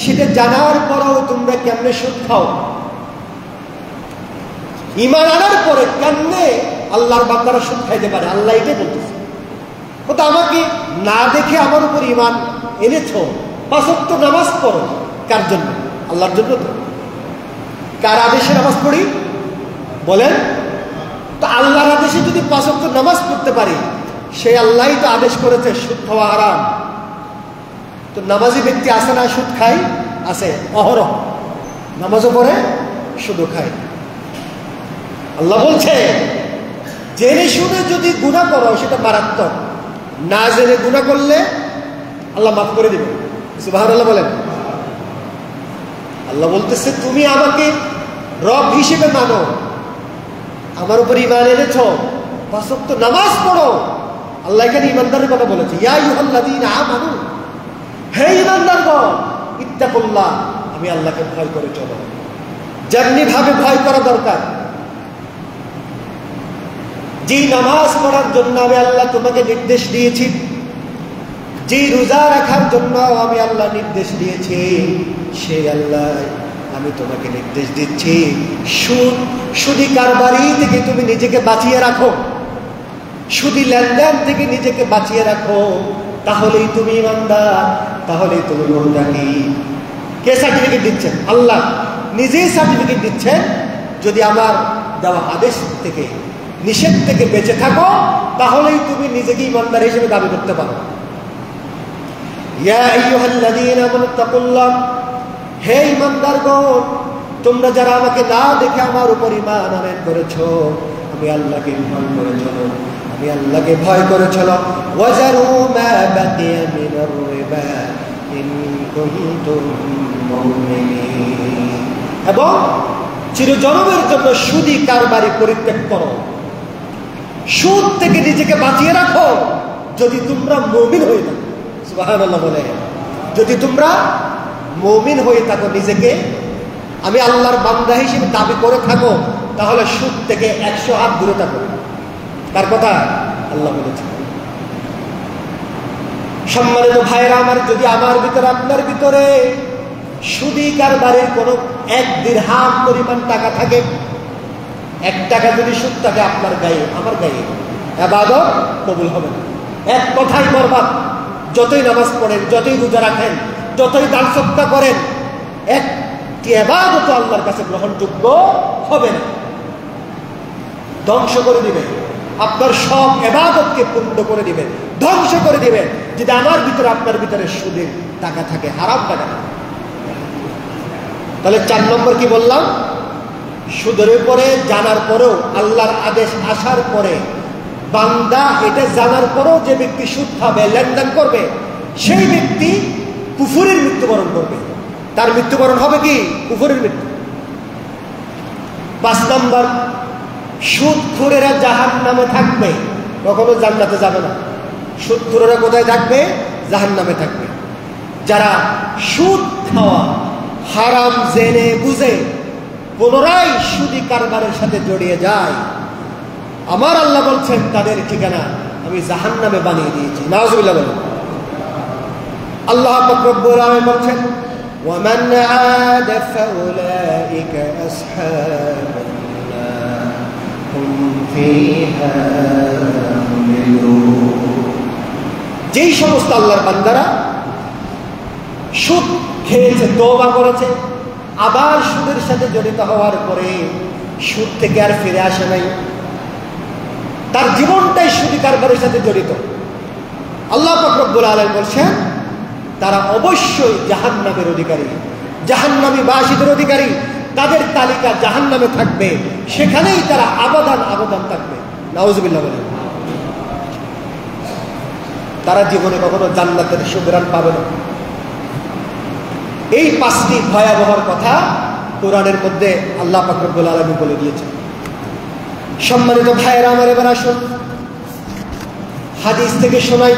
সেটা জানার পরেও তোমরা কেমনে সুদ খাও? ঈমান আনার পরে কেমনে আল্লাহর বান্দারা সুদ খাইতে পারে? আল্লাহ এটাই বলতেছে। তো আমাকে না দেখে আমার উপর ঈমান এনেছো, 5 ওয়াক্ত নামাজ পড়ো, কার জন্য? আল্লাহর জন্য। তো কার আদেশে নামাজ পড়ি বলেন? তো আল্লাহর আদেশে যদি 5 ওয়াক্ত নামাজ পড়তে পারি, সেই আল্লাহই তো আদেশ করেছে সুদ খাওয়া হারাম। তো নামাজি ব্যক্তি আছে না সুদ খায়? আছে, অহরহ নামাজও পড়ে, সুদও খায়। আল্লাহ বলছে জেনে শুনে যদি গুনাহ করো সেটা মারাত্মক, না জেনে গুনাহ করলে আল্লাহ মাফ করে দিবে। সুবহানাল্লাহ বলেন। আল্লাহ বলতেছে তুমি আমাকে রব হিসেবে মানো, আমার উপর ঈমান এনেছো, 5 ওয়াক্ত নামাজ পড়ো। আল্লাহ এখানে ঈমানদারের কথা বলেছে, ইয়া আইয়ুহাল্লাযীনা আমানু, হে ঈমানদারগণ, ইত্তাকুল্লাহ, আমি আল্লাহকে ভয় করে চলো। যেমনি ভাবে ভয় করা দরকার, যে নামাজ পড়ার জন্য আমি আল্লাহ তোমাকে নির্দেশ দিয়েছি, যে রোজা রাখার জন্য আমি আল্লাহ নির্দেশ দিয়েছি, সেই আল্লাহ আমি তোমাকে নির্দেশ দিচ্ছি সুদি কারবারি থেকে তুমি নিজেকে বাঁচিয়ে রাখো, সুদি লেনদেন থেকে নিজেকে বাঁচিয়ে রাখো, তাহলেই তুমি ইমানদার, তাহলেই তুমি মুত্তাকি। কে সার্টিফিকেট দিচ্ছেন? আল্লাহ নিজেই সার্টিফিকেট দিচ্ছেন, যদি আমার দেওয়া আদেশ থেকে নিষেধ থেকে বেঁচে থাকো তাহলেই তুমি নিজেকে ইমানদার হিসেবে দাবি করতে পারো। ইয়া আইয়ুহাল্লাযীনা আমানু তাকুল্লাহ, হে ইমানদারগণ, তোমরা যারা আমাকে না দেখে আমার উপর ঈমান আনয়ন করেছো, আমি আল্লাহকে ভয় করে চলো, আমি আল্লাহকে ভয় করে চলো। ওয়াজারু মা বাকিয়া মিনার রিবা ইন কুনতুম মুমিনিন, এবং চিরজনমের জন্য সুদি কারবারি পরিত্যাগ করো, সুদ থেকে নিজেকে বাঁচিয়ে রাখো, যদি তোমরা মুমিন হয়ে থাকো। সুবহানাল্লাহ বলে, যদি তোমরা মুমিন হয়ে থাকো, নিজেকে আমি আল্লাহর বান্দা হিসেবে দাবি করে থাকো, তাহলে সুদ থেকে 100 হাত দূরে থাকো। তার কথা আল্লাহ বলেছে। সম্মানিত ভাইরা আমার, যদি আমার ভিতরে আপনার ভিতরে সুদি কারবারের কোনো 1 দিরহাম পরিমাণ টাকা থাকে, 1 টাকা যদি সুদ থাকে আপনার গায়ে, আমার গায়ে, ইবাদত কবুল হবে না। এক কথাই বরবাদ। যতই নামাজ পড়েন, যতই রোজা রাখেন, যতই দান সদকা করেন, একটি ইবাদত আল্লাহর কাছে গ্রহণযোগ্য হবে না, ধ্বংস করে দিবে। আপনার সব ইবাদতকে পূর্ণ করে দিবেন, ধ্বংস করে দিবেন, যদি আমার ভিতরে আপনার ভিতরে সুদের টাকা থাকে, হারাম টাকা থাকে। তাহলে 4 নম্বর কি বললাম? সুদের উপরে জানার পরেও, আল্লাহর আদেশ আসার পরে, বান্দা এটা জানার পরেও যে ব্যক্তি সুদ খাবে, লেনদেন করবে, সেই ব্যক্তি কুফরের মৃত্যুবরণ করবে। তার মৃত্যুবরণ হবে কি? কুফরের মৃত্যু। 5 নম্বর, সুদখোরেরা জাহান্নামে থাকবে, কখনো জান্নাতে যাবে না। সুদখোরেরা কোথায় থাকবে? জাহান্নামে থাকবে। যারা সুদ খাওয়া হারাম জেনে বুঝে পুনরায় সুদি কারবারের সাথে জড়িয়ে যায়, আমার আল্লাহ বলছেন তাদের ঠিকানা আমি জাহান্নামে বানিয়ে দিয়েছি। নাউযুবিল্লাহ বলেন। আল্লাহ পাক রব্বুল আলামিন বলছেন, ওয়ামান আদা ফাউলাইকা আসহাবুন নার হুম ফিহা খালিদুন। যেই সমস্ত আল্লাহর বান্দারা সুদ খেয়েছে, তওবা করেছে, আবার সুদের সাথে জড়িত হওয়ার পরে সুদ থেকে আর ফিরে আসে নাই, তার জীবনটাই সুদি কারবারের সাথে জড়িত, আল্লাহ পাক রব্বুল আলামিন বলছেন তারা অবশ্যই জাহান্নামের অধিকারী, জাহান্নামী বাসীদের অধিকারী। তাদের তালিকা জাহান্নামে থাকবে, সেখানেই তারা আবাদান আবাদান থাকবে। নাউযুবিল্লাহ বলেন। তারা জীবনে কখনো জান্নাতের সুঘ্রাণ পাবে না। এই 5টি ভয়াবহর কথা কোরআনের মধ্যে আল্লাহ পাক রব্বুল আলামিন বলে দিয়েছেন। সম্মানিত ভাইয়েরা আমার, এবার আসুন হাদিস থেকে শোনাই।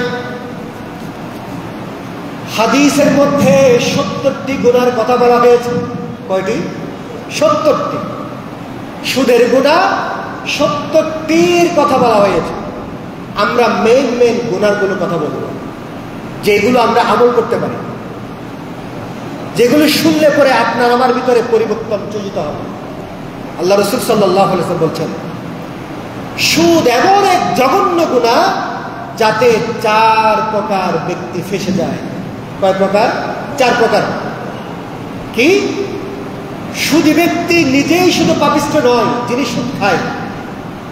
হাদিসের মধ্যে 70টি গুনার কথা বলা হয়েছে। কয়টি? 70টি। সুদের গুনাহ 70টির কথা বলা হয়েছে। আমরা মেন গুনাহগুলোর কথা বলবো, যেগুলো আমরা আমল করতে পারি, যেগুলো শুনলে পরে আপনার আমার ভিতরে পরিবর্তন চলিত হবে। আল্লাহ রাসূল সাল্লাল্লাহু আলাইহি ওয়াসাল্লাম বলছেন, সুদ এমন এক জঘন্য গুনাহ যাতে 4 প্রকার ব্যক্তি ফেঁসে যায়। কয় প্রকার? 4 প্রকার। কি? সুদী ব্যক্তি নিজেই শুধু পাপিষ্ঠ নয়, যিনি সুদ খায়,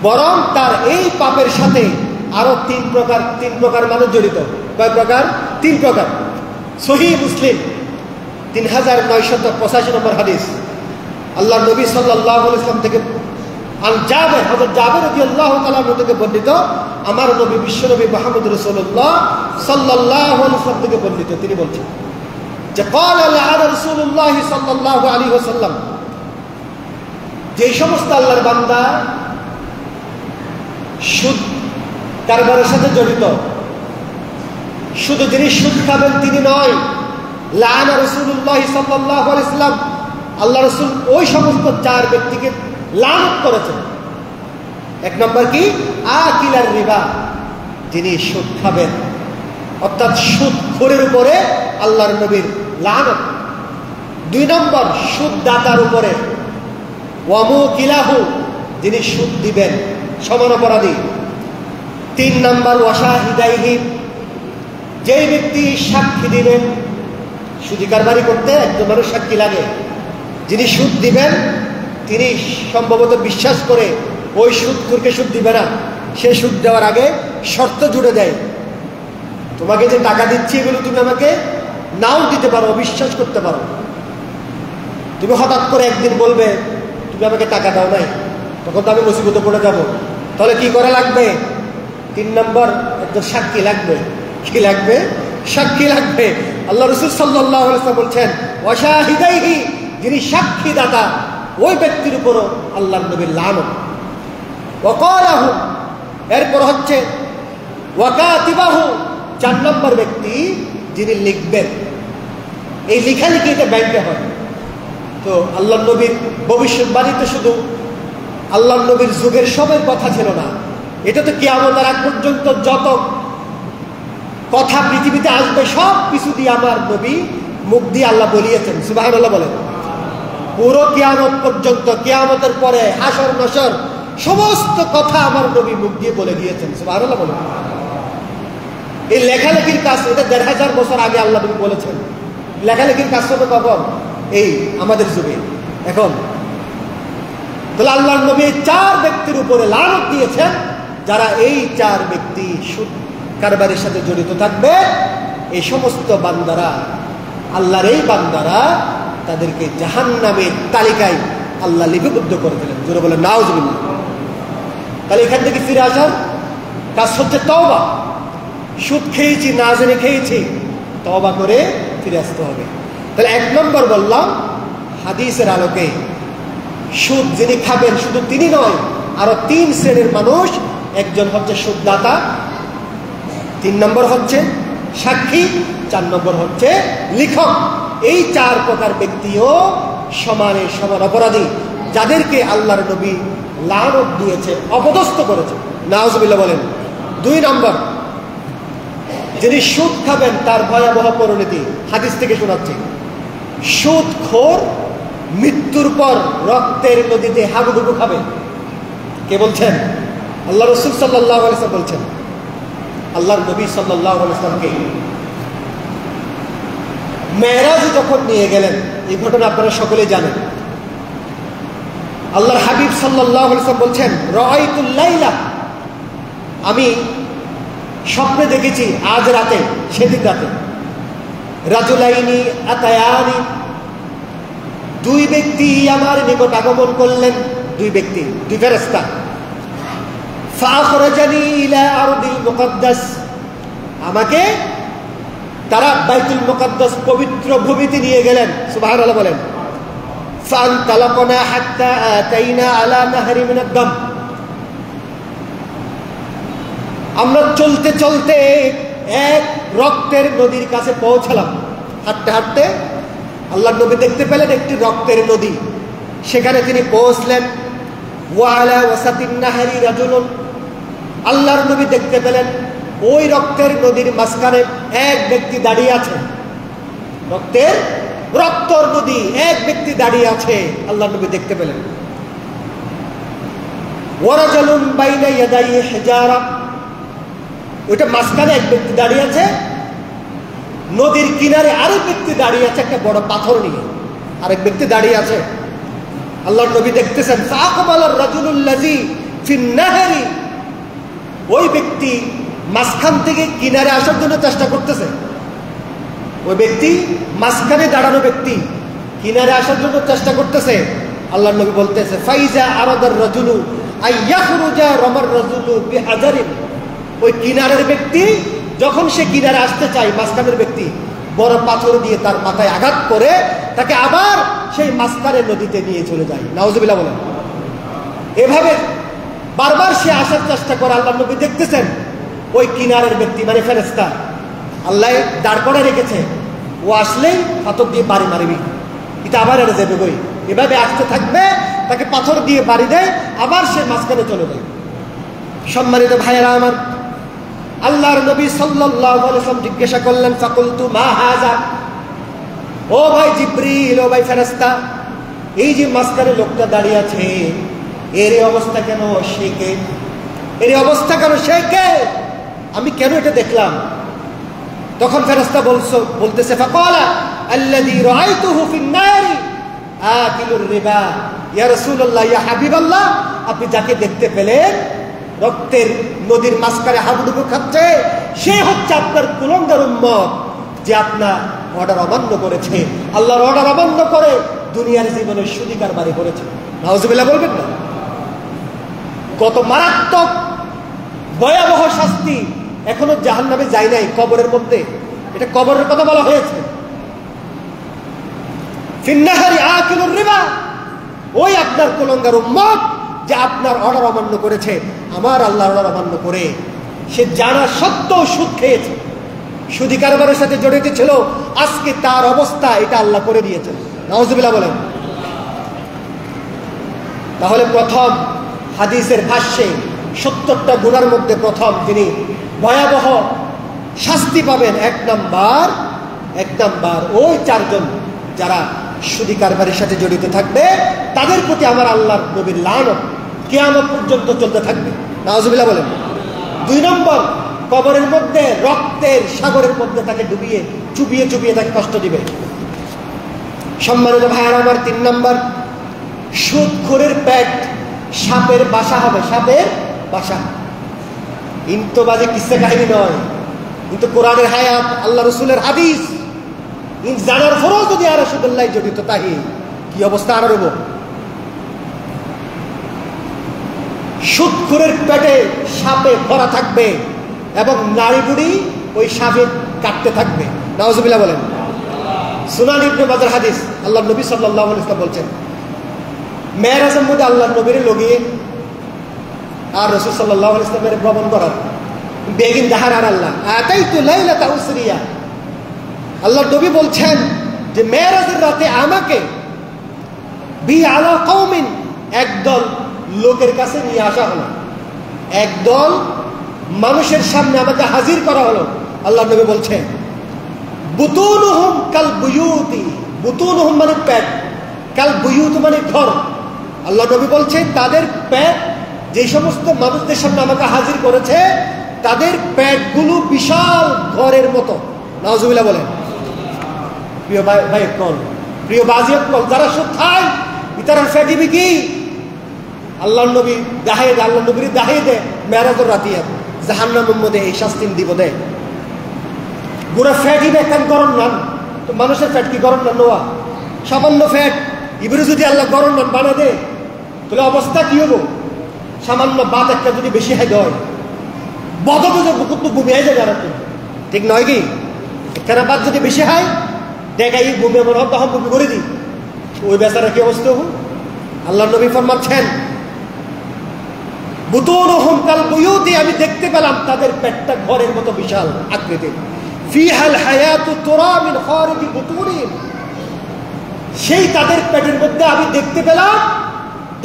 বরং তার এই পাপের সাথে আরো 3 প্রকার মানুষ জড়িত। কয় প্রকার? 3 প্রকার। সহিহ মুসলিম 3985 নম্বর হাদিস। আল্লাহ নবী সাল্লাল্লাহু আলাইহি ওয়াসাল্লাম থেকে জাবের, হযরত জাবের রাদিয়াল্লাহু তাআলা আনহু থেকে বর্ণিত, আমার নবী বিশ্বনবী মুহাম্মদ রাসূলুল্লাহ সাল্লাল্লাহু আলাইহি ওয়াসাল্লাম থেকে বর্ণিত, তিনি বলছেন যে ক্বালা লা'আনা রাসূলুল্লাহ সাল্লাল্লাহু আলাইহি ওয়াসাল্লাম, যে সমস্ত আল্লাহর বান্দা সুদ কারবারের সাথে জড়িত, শুধু যিনি সুদ খাবেন তিনি নয়, লা'আনা রাসূলুল্লাহ সাল্লাল্লাহু আলাইহি ওয়াসাল্লাম, আল্লাহ রাসূল ওই সমস্ত 4 ব্যক্তিকে লানত করেছেন। এক নম্বর কি? আকিলার রিবা, যিনি সুদ খাবেন, অর্থাৎ সুদখোরের উপরে আল্লাহর নবীর লানত। 2 নম্বর সুদদাতার উপরে, ওয়ামুকিলাহু, যিনি সুদ দিবেন, সমান অপরাধী। 3 নম্বর ওয়াশাহিদাইহি, যেই ব্যক্তি সাক্ষী দিবেন। সুদি কারবারি করতে একজন মানুষ সাক্ষী লাগে। যিনি সুদ দিবেন তিনি সম্ভবত বিশ্বাস করে ওই সুদখোরকে সুদ দিবে না। সে সুদ দেওয়ার আগে শর্ত জুড়ে দেয়, তোমাকে যে টাকা দিচ্ছি এগুলো তুমি আমাকে নাও দিতে পারো, অবিশ্বাস করতে পারো। তুমি হঠাৎ করে একদিন বলবে তুমি আমাকে টাকা দাও নাই, তখন তো আমি মুসিবতে পড়ে যাব। তাহলে কি করা লাগবে? 3 নম্বর একজন সাক্ষী লাগবে। কি লাগবে? সাক্ষী লাগবে। আল্লাহ রাসূল সাল্লাল্লাহু আলাইহি ওয়াসাল্লাম বলছেন ওয়াশাহিদাইহি, যিনি সাক্ষীদাতা, ওই ব্যক্তির উপরও আল্লাহর নবীর লানত। ওয়াকালাহু, এরপর হচ্ছে ওয়াকাতিবাহু, 4 নম্বর ব্যক্তি যিনি লিখবেন। এই লেখালেখি এটা ব্যাংকে হয়। তো আল্লাহর নবীর ভবিষ্যৎবাণীতে শুধু আল্লাহর নবীর যুগের সবের কথা ছিল না, এটা তো কিয়ামতের আগ পর্যন্ত যত কথা পৃথিবীতে আসবে সব কিছু দিয়ে আমার নবী মুখ দিয়ে আল্লাহ বলিয়েছেন। সুবহানাল্লাহ বলেন। পুরো কিয়ামত পর্যন্ত, কিয়ামতের পরে, হাসর নাসর, সমস্ত কথা আমার নবী মুখ দিয়ে বলে দিয়েছেন। সুবহানাল্লাহ বলেন। এই লেখালেখির কাজ এটা 1500 বছর আগে আল্লাহ নবী বলেছেন। লেখালেখির কাজ হবে কখন? এই আমাদের যুগে। এখন তাহলে আল্লাহর নবী 4 ব্যক্তির উপরে লানত দিয়েছেন, যারা এই 4 ব্যক্তি সুদ কারবারের সাথে জড়িত থাকবে, এই সমস্ত বান্দারা, আল্লাহর এই বান্দারা, তাদেরকে জাহান্নামের তালিকায় আল্লাহ লিপিবদ্ধ করে দিলেন। জোরে বলেন নাউজুবিল্লাহ। তাহলে এখান থেকে ফিরে আসার কাজ হচ্ছে তওবা। সুদ খেয়েছি, না জেনে খেয়েছি, তওবা করে ফিরে আসতে হবে। তাহলে 1 নম্বর বললাম হাদিসের আলোকে, সুদ যিনি খাবেন শুধু তিনি নয়, আরো 3 শ্রেণীর মানুষ। একজন হচ্ছে সুদদাতা, 3 নম্বর হচ্ছে সাক্ষী, 4 নম্বর হচ্ছে লিখক। এই 4 প্রকার ব্যক্তিও সমানে সমান অপরাধী, যাদেরকে আল্লাহর নবী লানত দিয়েছে, অপদস্থ করেছে। নাউজুবিল্লাহ বলেন। 2 নম্বর, যিনি সুদ খাবেন তার ভয়াবহ পরিণতি হাদিস থেকে শোনাচ্ছি। সুদখোর মৃত্যুর পর রক্তের নদীতে হাবুডুবু খাবে। কে বলছেন? আল্লাহ রাসূল সাল্লাল্লাহু আলাইহি ওয়াসাল্লাম বলছেন। আল্লাহর নবী সাল্লাল্লাহু আলাইহি ওয়াসাল্লামকে মেরাজ যখন নিয়ে গেলেন, এই ঘটনা আপনারা সকলেই জানেন। আল্লাহর হাবিব সাল্লাল্লাহু আলাইহি ওয়াসাল্লাম বলছেন রাআইতুল লাইলা, আমি স্বপ্নে দেখেছি আজ রাতে, সেদিন রাতে, রাজুলাইনি আতায়ানি, 2 ব্যক্তি আমার নিকট আগমন করলেন। 2 ব্যক্তি, 2 ফেরেশতা। ফাখরাজানি ইলা আরদিল মুকদ্দাস, আমাকে তারা বাইতুল মুকদ্দাস পবিত্র ভূমিতে নিয়ে গেলেন। সুবহানাল্লাহ বলেন। ফানতালাকনা হাত্তা আতাইনা আলা নাহরি মিনাদ দাম, আমরা চলতে চলতে এক রক্তের নদীর কাছে পৌঁছালাম। হাঁটতে হাঁটতে আল্লাহর নবী দেখতে পেলেন একটি রক্তের নদী, সেখানে তিনি পৌঁছলেন। ওয়ালা ওয়াসাতিন নাহরি রাজুলুন, আল্লাহর নবী দেখতে পেলেন ওই রক্তের নদীর মাঝখানে এক ব্যক্তি দাঁড়িয়ে আছে। রক্তের নদী, এক ব্যক্তি দাঁড়িয়ে আছে, আল্লাহর নবী দেখতে পেলেন। ওয়ারাজুলুন বাইনা ইয়াদাই হিজারা, ওইটা মাঝখানে এক ব্যক্তি দাঁড়িয়ে আছে, নদীর কিনারে আরেক ব্যক্তি দাঁড়িয়ে আছে একটা বড় পাথর নিয়ে, আরেক ব্যক্তি দাঁড়িয়ে আছে। আল্লাহর নবী দেখতেছেন ফাআকবালার রাজুলুল্লাযী ফিন নাহরি, ওই ব্যক্তি মাঝখান থেকে কিনারে আসার জন্য চেষ্টা করতেছে। ওই ব্যক্তি, মাঝখানে দাঁড়ানো ব্যক্তি কিনারে আসার জন্য চেষ্টা করতেছে। আল্লাহর নবী বলতেছে ফাইজা আরাদার রাজুলু আইয়াখরুজা রামার রাজুলু বিহাজারিন, ওই কিনারের ব্যক্তি যখন সে কিনারে আসতে চায়, মাঝখানের ব্যক্তি বড় পাথর দিয়ে তার মাথায় আঘাত করে তাকে আবার সেই মাঝখানের নদীতে নিয়ে চলে যায়। নাউজুবিল্লাহ বলেন। এভাবে বারবার সে আসার চেষ্টা করে। আল্লাহর নবী দেখতেছেন ওই কিনারের ব্যক্তি মানে ফেরেশতা আল্লাহ দাঁড় করে রেখেছে, ও আসলেই পাথর দিয়ে বাড়ি মারবি, এটা আবার এনে যাবে বই, এভাবে আসতে থাকবে, তাকে পাথর দিয়ে বাড়ি দেয়, আবার সে মাঝখানে চলে যায়। সম্মানিত ভাইয়েরা আমার, আল্লাহর নবী সাল্লাল্লাহু আলাইহি ওয়াসাল্লাম জিজ্ঞাসা করলেন, ফাকুলতু মা হাযা, ও ভাই জিবরিল, ও ভাই ফেরেশতা, এই যে মাঝখানে লোকটা দাঁড়িয়ে আছে, এর অবস্থা কেন? সে কে? এর অবস্থা কেন? সে কে? আমি কেন এটা দেখলাম? তখন ফেরেশতা বলতেছে, ফাকালা আল্লাযী রাআইতুহু ফিন নারি আকিলুর রিবা। ইয়া রাসূলুল্লাহ, ইয়া হাবিবাল্লাহ, আপনি যাকে দেখতে পেলেন রক্তের নদীর মাঝখানে হাবুডুবু খাচ্ছে, সে হচ্ছে আপনার কুলঙ্গার উম্মত, যে আপনার অর্ডার অমান্য করেছে, আল্লাহর অর্ডার অমান্য করে দুনিয়ার জীবনে সুদি কারবারি করেছে। নাউজুবিল্লাহ বলবেন না? কত মারাত্মক ভয়াবহ শাস্তি, এখনো জাহান্নামে যায় নাই, কবরের মধ্যে। এটা কবরের কথা বলা হয়েছে। ফিন্নাহারি আকিলুর রিবা, ওই আপনার কুলঙ্গার উম্মত যে আপনার অর্ডার অমান্য করেছে, আমার আল্লাহর অর্ডার অমান্য করে সে জানা সত্ত্বেও সুদ খেয়েছে, সুদি কারবারের সাথে জড়িত ছিল, আজকে তার অবস্থা এটা আল্লাহ করে দিয়েছেন। নাউজুবিল্লাহ বলেন। তাহলে প্রথম হাদিসের ভাষ্যে 70টা গুনার মধ্যে প্রথম যিনি ভয়াবহ শাস্তি পাবেন, এক নাম্বার ওই চারজন যারা সুদি কারবারের সাথে জড়িত থাকবে, তাদের প্রতি আমার আল্লাহর নবীর লানত কিয়ামত পর্যন্ত চলতে থাকবে। নাউজুবিল্লাহ বলেন। 2 নম্বর, কবরের মধ্যে রক্তের সাগরের মধ্যে তাকে চুবিয়ে তাকে কষ্ট দিবে। সম্মানিত ভাইয়েরা আমার, 3 নম্বর, সুদখোরের পেট সাপের বাসা হবে, সাপের বাসা। কিন্তু বাজে কিসসা কাহিনী নয়, কিন্তু কোরআনের হায়াত, আল্লাহ রসুলের হাদিস জানার পরও যদি আর রাসূলুল্লাহ জড়িত, তাহি কি অবস্থা আর হইব? সুদখোরের পেটে সাপে ভরা থাকবে এবং নারী বুড়ি ওই সাপে কাটতে থাকবে। নাউজুবিল্লাহ বলেন। সুনান ইবনে মাজার হাদিস, আল্লাহ নবী সাল্লাল্লাহু আলাইহি ওয়াসাল্লাম বলছেন, মেরাজের মধ্যে আল্লাহ নবীর লগিয়ে আর রাসূল সাল্লাল্লাহু আলাইহি ওয়াসাল্লামের ভ্রমণ করার বেগিন দাহার আর আল্লাহ আতাইতু লাইলাতা উসরিয়া। আল্লাহ নবী বলছেন যে মেরাজের রাতে আমাকে বি আলা কওমিন, একদল লোকের কাছে নিয়ে আসা হলো, একদল মানুষের সামনে আমাকে হাজির করা হলো। আল্লাহ নবী বলছেন, বুতুনুহুম কাল বুয়ুতি, বুতুনুহুম মানে পেট, কাল বুয়ুত মানে ঘর। আল্লাহ নবী বলছেন তাদের পেট, যে সমস্ত মানুষদের সামনে আমাকে হাজির করেছে, তাদের পেটগুলো বিশাল ঘরের মতো। নাউজুবিল্লাহ বলেন। প্রিয় ভাই কল, প্রিয় বাজি কল, যারা সুদ খায় ইতারা ফেটিবি কি? আল্লাহ নবী দাহাই দে, আল্লাহ নবীর দাহাই দে মেরাজের রাতিয়া জাহান্নামের মধ্যে এই শাস্তি দিব দেয়। গুড়া ফ্যাটিবে একখান গরম নান, তো মানুষের ফ্যাট কি গরম নান নোয়া? সামান্য ফ্যাট ইবরে যদি আল্লাহ গরম নান বানা দে, তাহলে অবস্থা কি হবো? সামান্য বাত একটা যদি বেশি হয় দেয়, বদবুজে বুকুত বুমি হয়ে যাবে। আর ঠিক নয় কি? একখানা বাত যদি বেশি হয় দেখাই বুমি মনে হয়, তখন বুমি করে দিই, ওই বেচারা কি অবস্থা হবো? আল্লাহ নবী ফরমাচ্ছেন, বুতুনুহুম কাল বুয়ুতি, আমি দেখতে পেলাম তাদের পেটটা ঘরের মতো বিশাল আকৃতির। ফিহাল হায়াতু তুরা মিন খারিজি বুতুনিহিম, সেই তাদের পেটের মধ্যে আমি দেখতে পেলাম,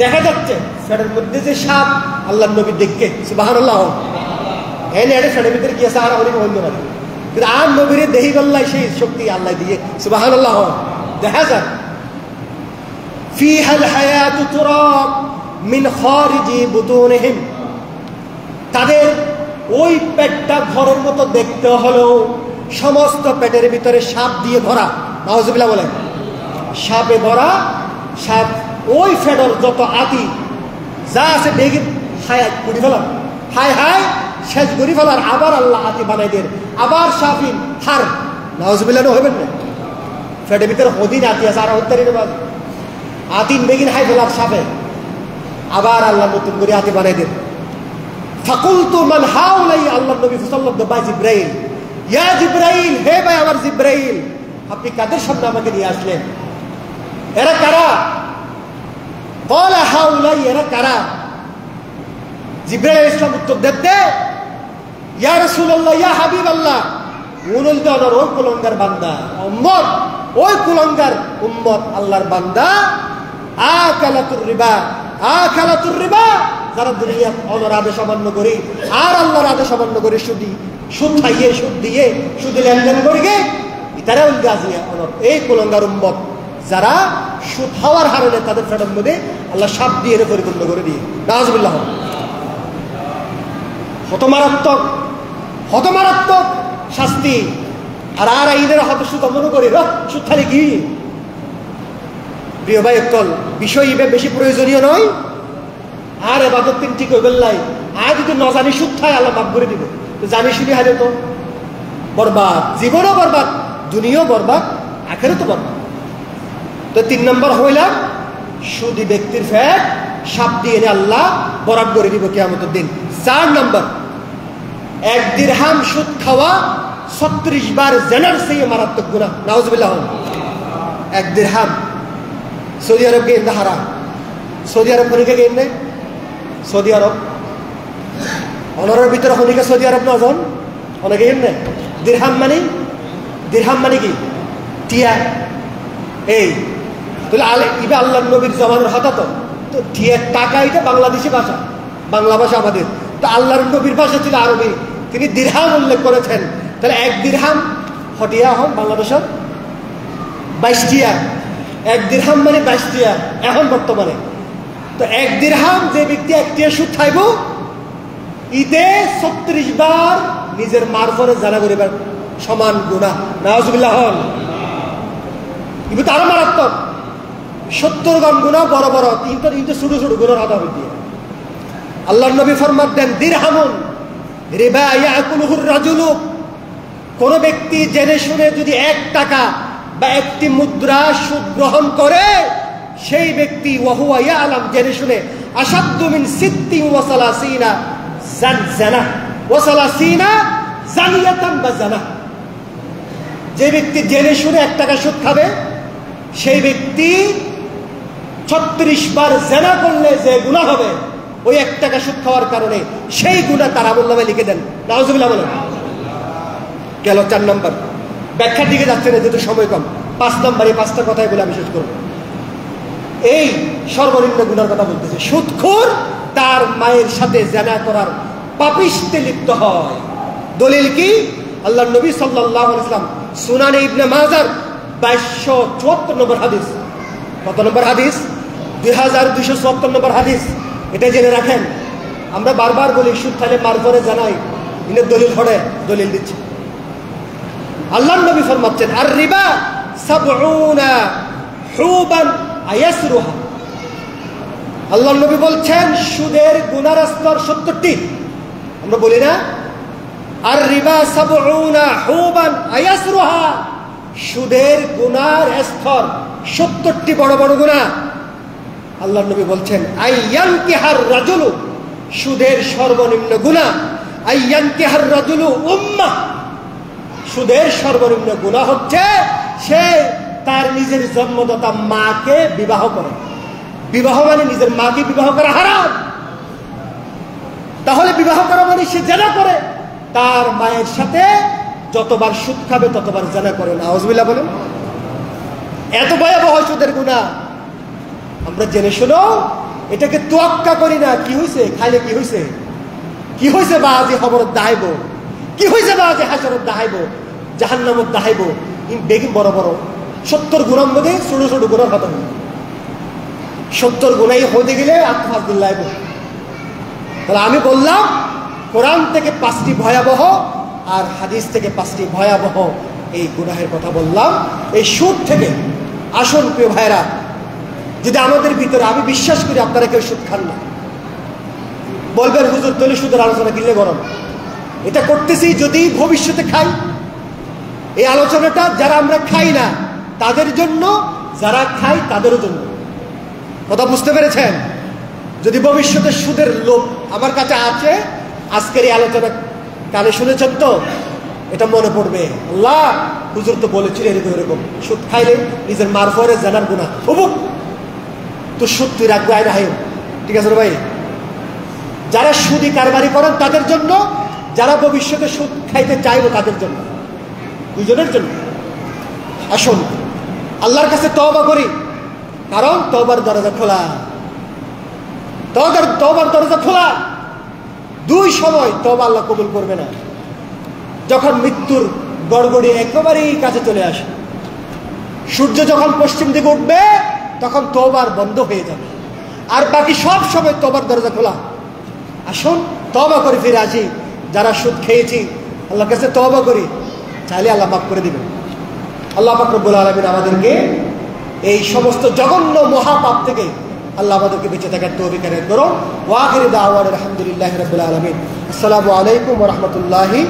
দেখা যাচ্ছে পেটের মধ্যে যে সাপ। আল্লাহ নবী দেখে সুবহানাল্লাহ, এনে এটা পেটের ভিতরে কি আছে আর অনেক হইতে পারে, কিন্তু আর নবীর দেহি গল্লাই সেই শক্তি আল্লাহ দিয়ে সুবহানাল্লাহ দেখা যায়। ফিহাল হায়াতু তুরা মিন খারিজি বুতুনিহিম, তাদের ওই পেটটা ঘরের মতো দেখতে হলো, সমস্ত পেটের ভিতরে সাপ দিয়ে ভরা। নাউজুবিল্লাহ বলেন। সাপে ভরা, সাপ ওই ফেডর যত আদি যা আছে বেগে হায় কুড়ি ফেলাম, হায় হায় শেষ করি ফেলার, আবার আল্লাহ আতি বানাই দেন, আবার সাপিন হার। নাউজুবিল্লাহ হইবেন না? ফেটের ভিতরে হদিন আতি আছে, আর হত্যারি আতিন বেগিন হাই ফেলার সাপে, আবার আল্লাহ নতুন করে হাতে বানাই দেন। ফাকুলতু মান হাউলাই, আল্লাহ নবী সাল্লাল্লাহু বাই জিব্রাইল, ইয়া জিব্রাইল, হে ভাই আমার জিব্রাইল, আপনি কাদের সামনে আমাকে নিয়ে আসলেন? এরা কারা? ক্বালা হাউলাই, এরা কারা? জিব্রাইল আলাইহিস সালাম উত্তর দিতে, ইয়া রাসূলুল্লাহ, ইয়া হাবিবাল্লাহ, উনুল দানার ওই কুলঙ্গার বান্দা উম্মত, ওই কুলঙ্গার উম্মত আল্লাহর বান্দা, আকালাতুর রিবা, আকালাতুর রিবা, যারা দুনিয়া অনর আদেশ অমান্য করি আর আল্লাহর আদেশ অমান্য করে সুদ খাইয়ে সুদ দিয়ে সুদে লেনদেন করিগে তারা গাজিয়া অনর এই কুলঙ্গার উম্মত যারা সুদ খাওয়ার হারণে তাদের ফেরত মধ্যে আল্লাহ সাপ দিয়ে পরিপূর্ণ করে দিয়ে নাউজুবিল্লাহ। হতমারাত্মক শাস্তি। আর আইনের হত সুদ মনে করি সুদ খালি কি প্রিয় ভাই একল বিষয় ইবে বেশি প্রয়োজনীয় নয়। আর এবাদত তিন ঠিক হয়ে গেল্লাই আর যদি ন জানি সুদ খায় আল্লাহ মাফ করে দিব। জানি শুনি হারে তো বরবাদ, জীবনও বরবাদ, দুনিয়াও বরবাদ, আখেরও তো বরবাদ। তো 3 নম্বর হইলাম সুদী ব্যক্তির ফ্যাট সাপ দিয়ে এনে আল্লাহ বরাদ করে দিব কিয়ামতের দিন। 4 নম্বর 1 দিরহাম সুদ খাওয়া 36 বার জেনার চেয়ে মারাত্মক গুনাহ। নাউজুবিল্লাহ। 1 দিরহাম সৌদি আরব গেন না হারাম। সৌদি আরব খনিকে গেন নাই? সৌদি আরব অনরের ভিতরে খনিকে সৌদি আরব নজন অনেকে গেন নাই। দিরহাম মানে কি টিয়া। এই তাহলে ইবে আল্লাহ নবীর জমানের হঠাৎ তো টিয়ার টাকা এটা বাংলাদেশি ভাষা, বাংলা ভাষা আমাদের। তো আল্লাহর নবীর ভাষা ছিল আরবি, তিনি দিরহাম উল্লেখ করেছেন। তাহলে 1 দিরহাম হটিয়া হন বাংলাদেশের 22 টিয়া। 1 দিরহাম মানে 22 টিয়া এখন বর্তমানে। তো 1 দিরহাম যে ব্যক্তি 1 টিয়া সুদ খাইব ইতে 36 বার নিজের মারফরে জানা করিবার সমান গুনাহ। নাউজুবিল্লাহ। হন ইবে তো আরো মারাত্মক। 70 গণ গুনাহ বড় বড়, কিন্তু ছোট ছোট গুনার আদা হয়ে দিয়ে আল্লাহর নবী ফরমান দেন দিরহামুন রিবা ইয়াকুলুহুর রাজুলু। কোন ব্যক্তি জেনে শুনে যদি 1 টাকা বা 1টি মুদ্রা সুদ গ্রহণ করে সেই ব্যক্তি ওয়াহুয়া ইয়ালাম জেনে শুনে আশাদ্দু মিন 36 জানা ওয়া 30 জানিয়াতান বা জানা। যে ব্যক্তি জেনে শুনে 1 টাকা সুদ খাবে সেই ব্যক্তি 36 বার জানা করলে যে গুনাহ হবে ওই 1 টাকা সুদ খাওয়ার কারণে সেই গুনাহ তার আমলনামায় লিখে দেন। নাউজুবিল্লাহ বলেন। গেল 4 নম্বর। ব্যাখ্যার দিকে যাচ্ছে না যেহেতু সময় কম। 5 নম্বর এই 5টা কথাই বলে আমি শেষ করব। এই সর্বনিম্ন গুনার কথা বলতেছে। সুদখোর তার মায়ের সাথে জানা করার পাপিষ্ঠে লিপ্ত হয়। দলিল কি? আল্লাহর নবী সাল্লাল্লাহু আলাইহি ওয়াসাল্লাম সুনানে ইবনে মাজার 2274 নম্বর হাদিস। কত নম্বর হাদিস? 2274 নম্বর হাদিস। এটা জেনে রাখেন। আমরা বারবার বলি সুদ খাইলে মার করে জানাই, ইনের দলিল হড়ে দলিল দিচ্ছে। আল্লাহর নবী ফরমাচ্ছেন আর রিবা 70 হুবান আয়াসরুহা। আল্লাহর নবী বলছেন সুদের গুনার স্তর 70টি। আমরা বলি না আর রিবা 70 হুবান আয়াসরুহা। সুদের গুনার স্তর 70টি বড় বড় গুনাহ। আল্লাহর নবী বলছেন আইয়ানকিহার রাজুলু। সুদের সর্বনিম্ন গুনাহ আইয়ানকিহার রাজুলু উম্মাহ। সুদের সর্বনিম্ন গুনাহ হচ্ছে সে তার নিজের জন্মদাতা মাকে বিবাহ করে। বিবাহ মানে নিজের মাকে বিবাহ করা হারাম। তাহলে বিবাহ করা মানে সে জেনা করে, তার মায়ের সাথে যতবার সুদ খাবে ততবার জেনা করে। নাউজুবিল্লাহ বলেন। এত ভয়াবহ সুদের গুনাহ। আমরা জেনে শুনো এটাকে তোয়াক্কা করি না। কি হয়েছে খাইলে কি হয়েছে, কি হয়েছে বা আজি খবরত দাহাইব, কি হয়েছে বা আজি হাসরত দাহাইব, জাহান্নামত দাহাইব। বেগি বড় বড় 70 গুণার মধ্যে ছোট ছোট গুণার কথা বলি। 70 গুণাই হতে গেলে আত্মহাদিন লাইব। তাহলে আমি বললাম কোরআন থেকে 5টি ভয়াবহ আর হাদিস থেকে 5টি ভয়াবহ এই গুনাহের কথা বললাম। এই সুদ থেকে আসুন প্রিয় ভাইরা, যদি আমাদের ভিতরে, আমি বিশ্বাস করি আপনারা কেউ সুদ খান না। বলবেন হুজুর তৈরি সুদের আলোচনা কিনলে গরম। এটা করতেছি যদি ভবিষ্যতে খাই। এই আলোচনাটা যারা আমরা খাই না তাদের জন্য, যারা খাই তাদেরও জন্য। কথা বুঝতে পেরেছেন? যদি ভবিষ্যতে সুদের লোভ আমার কাছে আছে, আজকের এই আলোচনা কানে শুনেছেন তো এটা মনে পড়বে, আল্লাহ হুজুর তো বলেছিল এরকম এরকম সুদ খাইলে নিজের মারফরে জানার গুনাহ অবুক তো সুদ তুই রাখবো আয় রাহাই। ঠিক আছে ভাই? যারা সুদি কারবারি করেন তাদের জন্য, যারা ভবিষ্যতে সুদ খাইতে চাইবে তাদের জন্য, দুজনের জন্য। আসুন আল্লাহর কাছে তওবা করি, কারণ তওবার দরজা খোলা। তওবার দরজা খোলা। দুই সময় তওবা আল্লাহ কবুল করবে না, যখন মৃত্যুর গড়গড়ি একেবারেই কাছে চলে আসে, সূর্য যখন পশ্চিম দিকে উঠবে তখন তওবার বন্ধ হয়ে যাবে, আর বাকি সব সময় তওবার দরজা খোলা। আসুন তওবা করে ফিরে আসি। যারা সুদ খেয়েছি আল্লাহর কাছে তওবা করি, চাইলে আল্লাহ মাফ করে দিবেন। আল্লাহ পাক রব্বুল আলামিন আমাদেরকে এই সমস্ত জঘন্য মহাপাপ থেকে আল্লাহ আমাদেরকে বেঁচে থাকার তৌফিক এনায়েত করুন। ওয়া আখিরু দাওয়ানা আলহামদুলিল্লাহি রাব্বিল আলামিন। আসসালামু আলাইকুম ওয়া রাহমাতুল্লাহি।